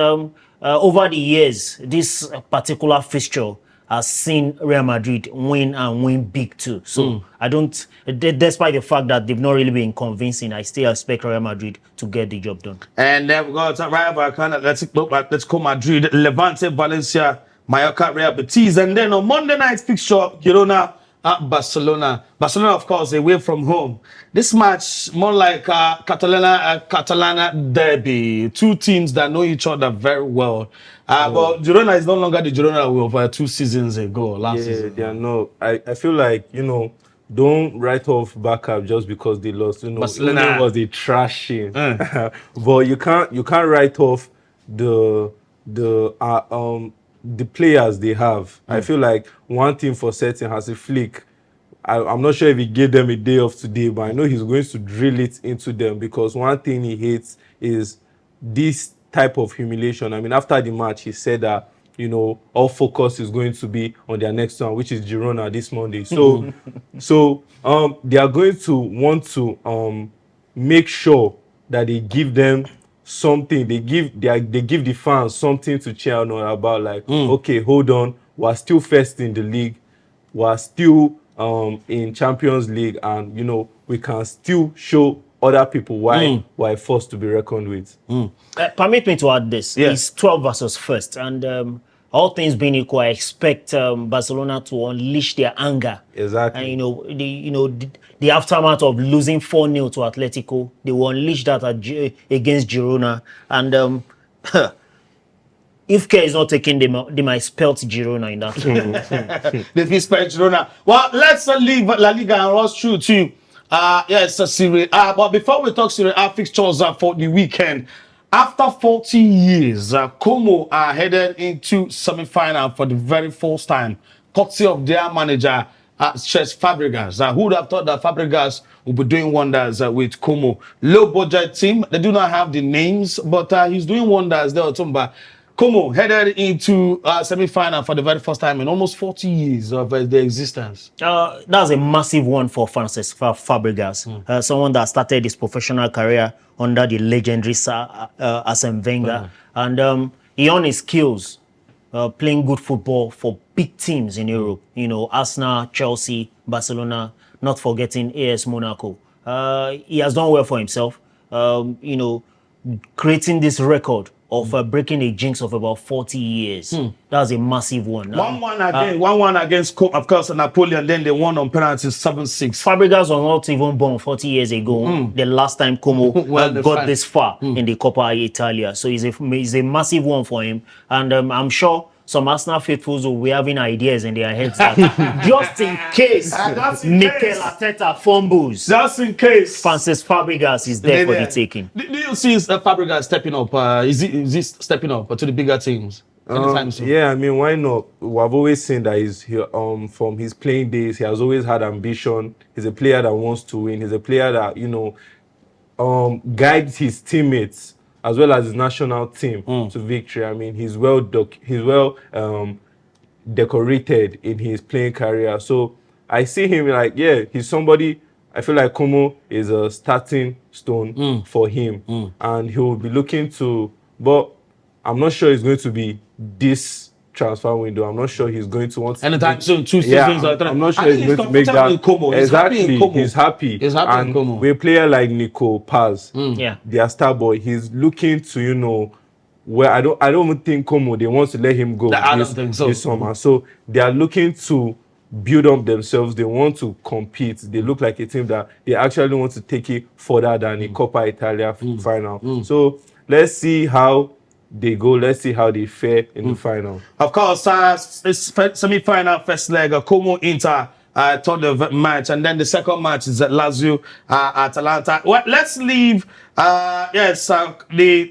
over the years, this particular fixture has seen Real Madrid win and win big too. So I don't, despite the fact that they've not really been convincing, I still expect Real Madrid to get the job done. And then we got Rayo Vallecano, Atletico Madrid, Levante, Valencia, Mallorca, Real Betis, and then on Monday night fixture, Girona at Barcelona. Barcelona, of course, away from home. This match more like Catalana derby. Two teams that know each other very well. But Girona is no longer the Girona we were 2 seasons ago. Last season. They are not. I feel like don't write off backup just because they lost. Barcelona was a trashing. But you can't write off the players they have. I feel like one thing for certain has a flick. I'm not sure if he gave them a day off today, but I know he's going to drill it into them because one thing he hates is this type of humiliation. I mean, after the match, he said that all focus is going to be on their next one, which is Girona this Monday. So, they are going to want to make sure that they give them something. They give the fans something to cheer on about. Like, okay, hold on, we're still first in the league, we're still in Champions League, and we can still show other people why we're forced to be reckoned with. Permit me to add this. Yeah. It's 12 versus first, and all things being equal, I expect Barcelona to unleash their anger. Exactly. And the aftermath of losing 4-0 to Atletico, they will unleash that against Girona. And if care is not taken, they might spelt Girona in that game. They will spell Girona. Well, let's leave La Liga and rush through to Serie A. But before we talk Serie A fixtures for the weekend, after 40 years, Como are headed into semi-final for the very first time, courtesy of their manager, Cesc Fabregas. Who would have thought that Fabregas would be doing wonders with Como? Low-budget team. They do not have the names, but he's doing wonders there, Otumba. Como headed into semi-final for the very first time in almost 40 years of their existence. That's a massive one for Francis Fabregas, someone that started his professional career under the legendary Arsene Wenger. And he honed his skills playing good football for big teams in Europe. Arsenal, Chelsea, Barcelona, not forgetting AS Monaco. He has done well for himself, creating this record of breaking a jinx of about 40 years. That's a massive one. 1-1 against, of course, Napoleon. Then they won on penalties 7-6. Fabregas was not even born 40 years ago. The last time Como got this far in the Coppa Italia. So it's a massive one for him. And I'm sure some Arsenal faithfuls will be having ideas in their heads that just in case Mikel Arteta fumbles, just in case Francis Fabregas is there for the taking. Do you see Fabregas stepping up? Is he stepping up to the bigger teams anytime soon? Yeah, I mean, why not? I've always seen that he's from his playing days, he has always had ambition. He's a player that wants to win. He's a player that guides his teammates as well as his national team to victory. I mean, he's well decorated in his playing career. So I see him like, he's somebody. I feel like Como is a starting stone for him, and he will be looking to. But I'm not sure it's going to be this transfer window. I'm not sure he's going to want to. Anytime soon, 2 seasons. I'm not sure he's going to make that. Exactly, he's happy. And with a player like Nico Paz, their star boy, he's looking to, where I don't even think Como they want to let him go I don't think so. this summer. So they are looking to build up themselves. They want to compete. They look like a team that they actually want to take it further than a Coppa Italia final. So let's see how they go. Let's see how they fare in the final. Of course, it's semi-final first leg, Como Inter. Third match, and then the second match is at Lazio, Atalanta. Well, let's leave, the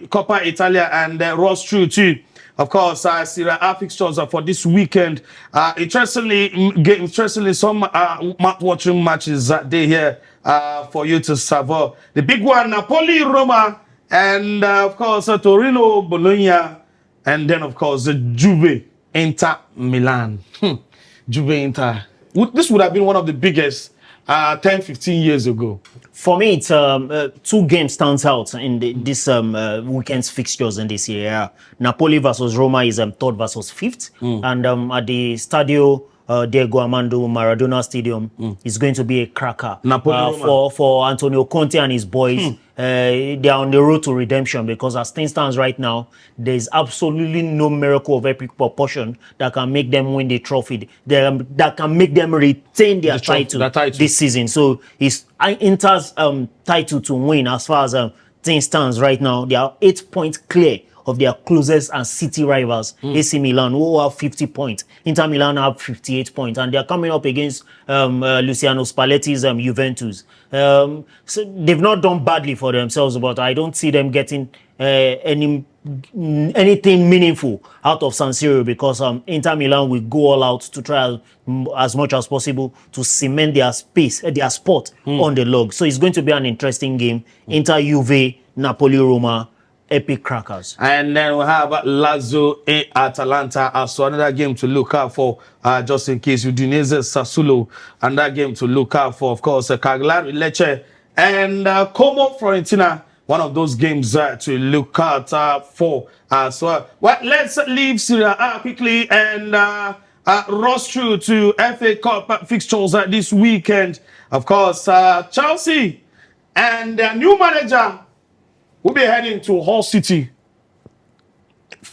Coppa Italia and Ross through too. Of course, Serie A fixtures for this weekend. Interestingly, some watching matches that day here for you to savour. The big one, Napoli, Roma, and of course, Torino, Bologna, and then of course, the Juve, Inter, Milan. Juve, Inter. This would have been one of the biggest 10, 15 years ago. For me, it's 2 games stands out in this weekend's fixtures in this year. Napoli versus Roma is 3rd versus 5th. And at the Stadio Diego Armando Maradona Stadium is going to be a cracker for Antonio Conte and his boys. They are on the road to redemption because as things stands right now, there is absolutely no miracle of epic proportion that can make them win the trophy, that can make them retain their title this season. So it's Inter's title to win as far as things stands right now. They are 8 points clear of their closest and city rivals, AC Milan, who have 50 points. Inter Milan have 58 points, and they are coming up against Luciano Spalletti's Juventus. So they've not done badly for themselves, but I don't see them getting anything meaningful out of San Siro because Inter Milan will go all out to try as much as possible to cement their spot on the log. So it's going to be an interesting game. Inter, Juve, Napoli, Roma. Epic crackers. And then we have Lazio and Atalanta as another game to look out for, just in case Udinese Sassuolo, and that game to look out for, of course, Cagliari Lecce and Como Fiorentina, one of those games to look out for as well. Well, let's leave Serie A quickly and rush through to FA Cup fixtures this weekend. Of course, Chelsea and their new manager we'll be heading to Hull City,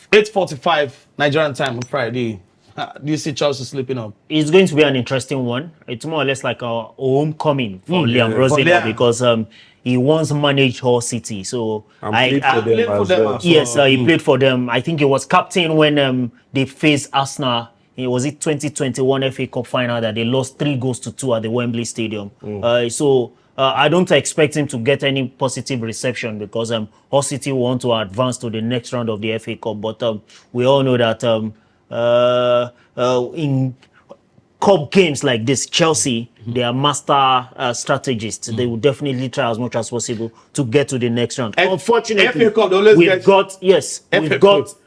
8:45 Nigerian time on Friday. Do you see Chelsea sleeping up? It's going to be an interesting one. It's more or less like a homecoming for Liam Rosenior because he once managed Hull City. So he played for them. Yes, he played for them. I think he was captain when they faced Arsenal. It was 2021 FA Cup final that they lost 3-2 at the Wembley Stadium. I don't expect him to get any positive reception because Hull City want to advance to the next round of the FA Cup. But we all know that in cup games like this, Chelsea, they are master strategists. They will definitely try as much as possible to get to the next round. Unfortunately, FA Cup, we've got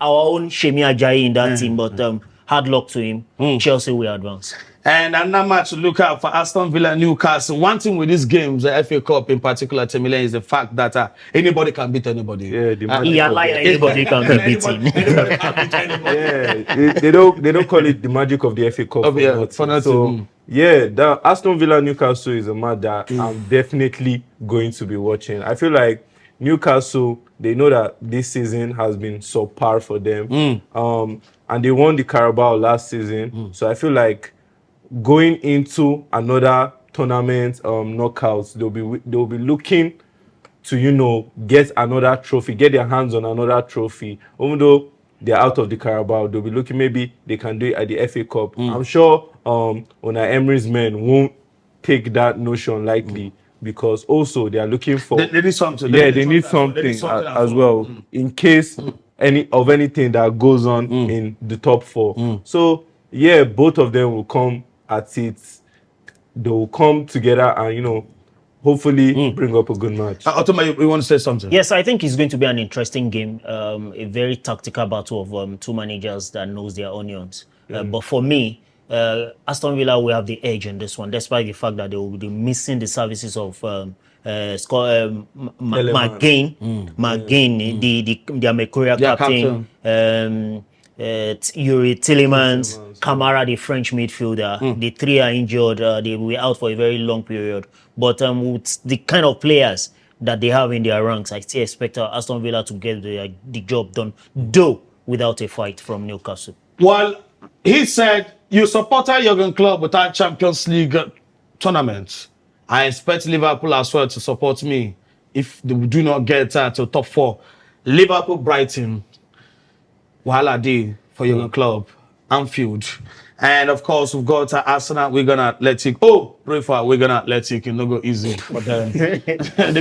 our own Shemi Ajayi in that team, but hard luck to him. Chelsea will advance. And another match to look out for Aston Villa Newcastle. One thing with these games, the FA Cup in particular, Timileyin, is the fact that anybody can beat anybody. Yeah, anybody can be beaten. Anybody can beat anybody. Yeah, they don't call it the magic of the FA Cup. For nothing. So the Aston Villa Newcastle is a match that I'm definitely going to be watching. I feel like Newcastle, they know that this season has been subpar for them. And they won the Carabao last season. So I feel like going into another tournament, knockouts, they'll be looking to, get another trophy, get their hands on another trophy. Even though they're out of the Carabao, they'll be looking maybe they can do it at the FA Cup. I'm sure Unai Emery's men won't take that notion lightly because also they are looking for... They need something. They need something as well in case anything that goes on in the top 4. So, both of them will come at it. They will come together and, hopefully bring up a good match. Otumba, you want to say something? Yes, I think it's going to be an interesting game. A very tactical battle of 2 managers that knows their onions. But for me, Aston Villa will have the edge in this one, despite the fact that they will be missing the services of McGain, their Mercurial captain, Yuri Tillemans, Kamara, the French midfielder. The 3 are injured. They will be out for a very long period. But with the kind of players that they have in their ranks, I still expect Aston Villa to get the job done, though without a fight from Newcastle. Well, he said, you supported Jurgen Klopp without Champions League tournaments. I expect Liverpool as well to support me if they do not get to top 4. Liverpool, Brighton, Wahala day for Jurgen Klopp, Anfield. And of course, we've got Arsenal, Wigan Athletic. Oh, Brentford, Wigan Athletic, no go easy for them. They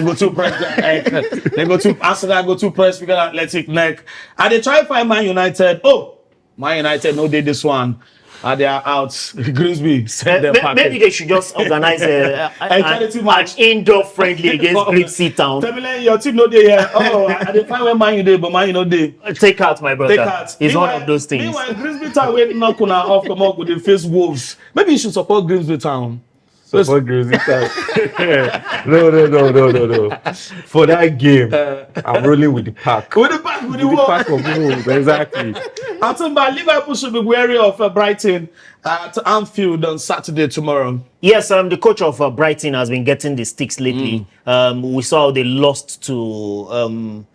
go to press. They go to Arsenal, go to press, Wigan Athletic neck. And they try to find Man United. Oh, Man United, no, they this one. They are out. Grimsby send them package. Maybe they should just organize an indoor friendly against Grimsby Town. Timileyin, your team no dey here. Oh, I dey find where Man U dey, but Man U no dey. Take out, my brother. Take out. It's one of those things. Meanwhile, Grimsby Town wey knock una off come up with the face Wolves. Maybe you should support Grimsby Town. Support Grimsby Town. No. For that game, I'm rolling with the pack. With the pack, with the pack of Wolves, exactly. Otumba, Liverpool should be wary of Brighton to Anfield on Saturday tomorrow. Yes, the coach of Brighton has been getting the sticks lately. We saw they lost to who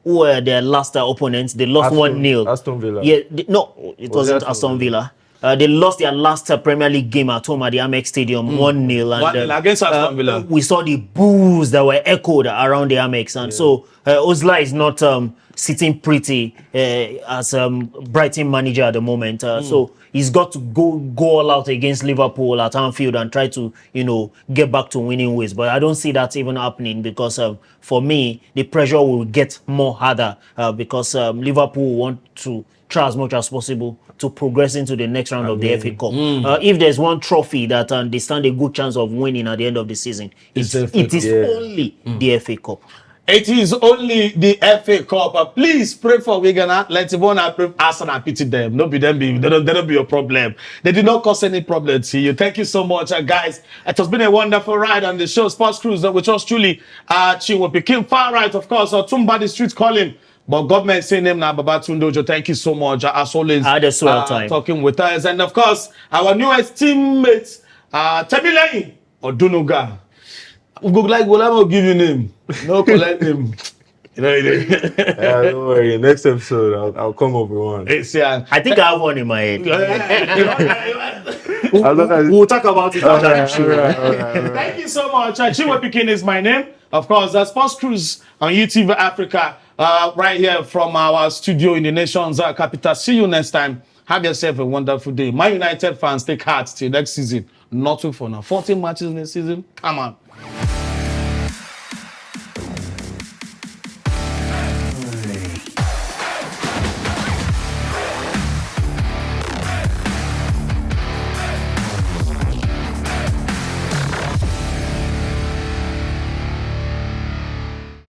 were their last opponents. They lost 1-0. Aston Villa. Yeah, it wasn't Aston Villa. They lost their last Premier League game at home at the Amex Stadium, 1-0. And against Aston Villa. We saw the boos that were echoed around the Amex. And so Ozla is not sitting pretty as Brighton manager at the moment. So he's got to go all out against Liverpool at Anfield and try to, get back to winning ways. But I don't see that even happening because for me, the pressure will get more harder because Liverpool want to try as much as possible to progress into the next round of the FA Cup. If there's one trophy that they stand a good chance of winning at the end of the season, it is only the FA Cup. It is only the FA Cup. Please pray for Wigan Athletic. Arsenal pity them. Don't be them. That'll be your problem. They did not cause any problem to you. Thank you so much, guys. It has been a wonderful ride on the show, SportsCruise, which was truly Chinwe Pikin. Far right, of course, Otumba the street calling. But government saying name now, Babatundojo. Thank you so much. As always, talking with us. And of course, our newest teammate, Timileyin Odunuga. We go like, well, I'm going to give you name. No, collect name. Don't worry. Next episode, I'll come up with one. I think I have one in my head. We'll talk about it. All right. Thank you so much. Chinwe Pikin is my name. Of course, that's SportsCruise on UTV Africa. Right here from our studio in the nation's capital. See you next time. Have yourself a wonderful day. My United fans, take heart till next season. Nothing for now. 14 matches in the season. Come on.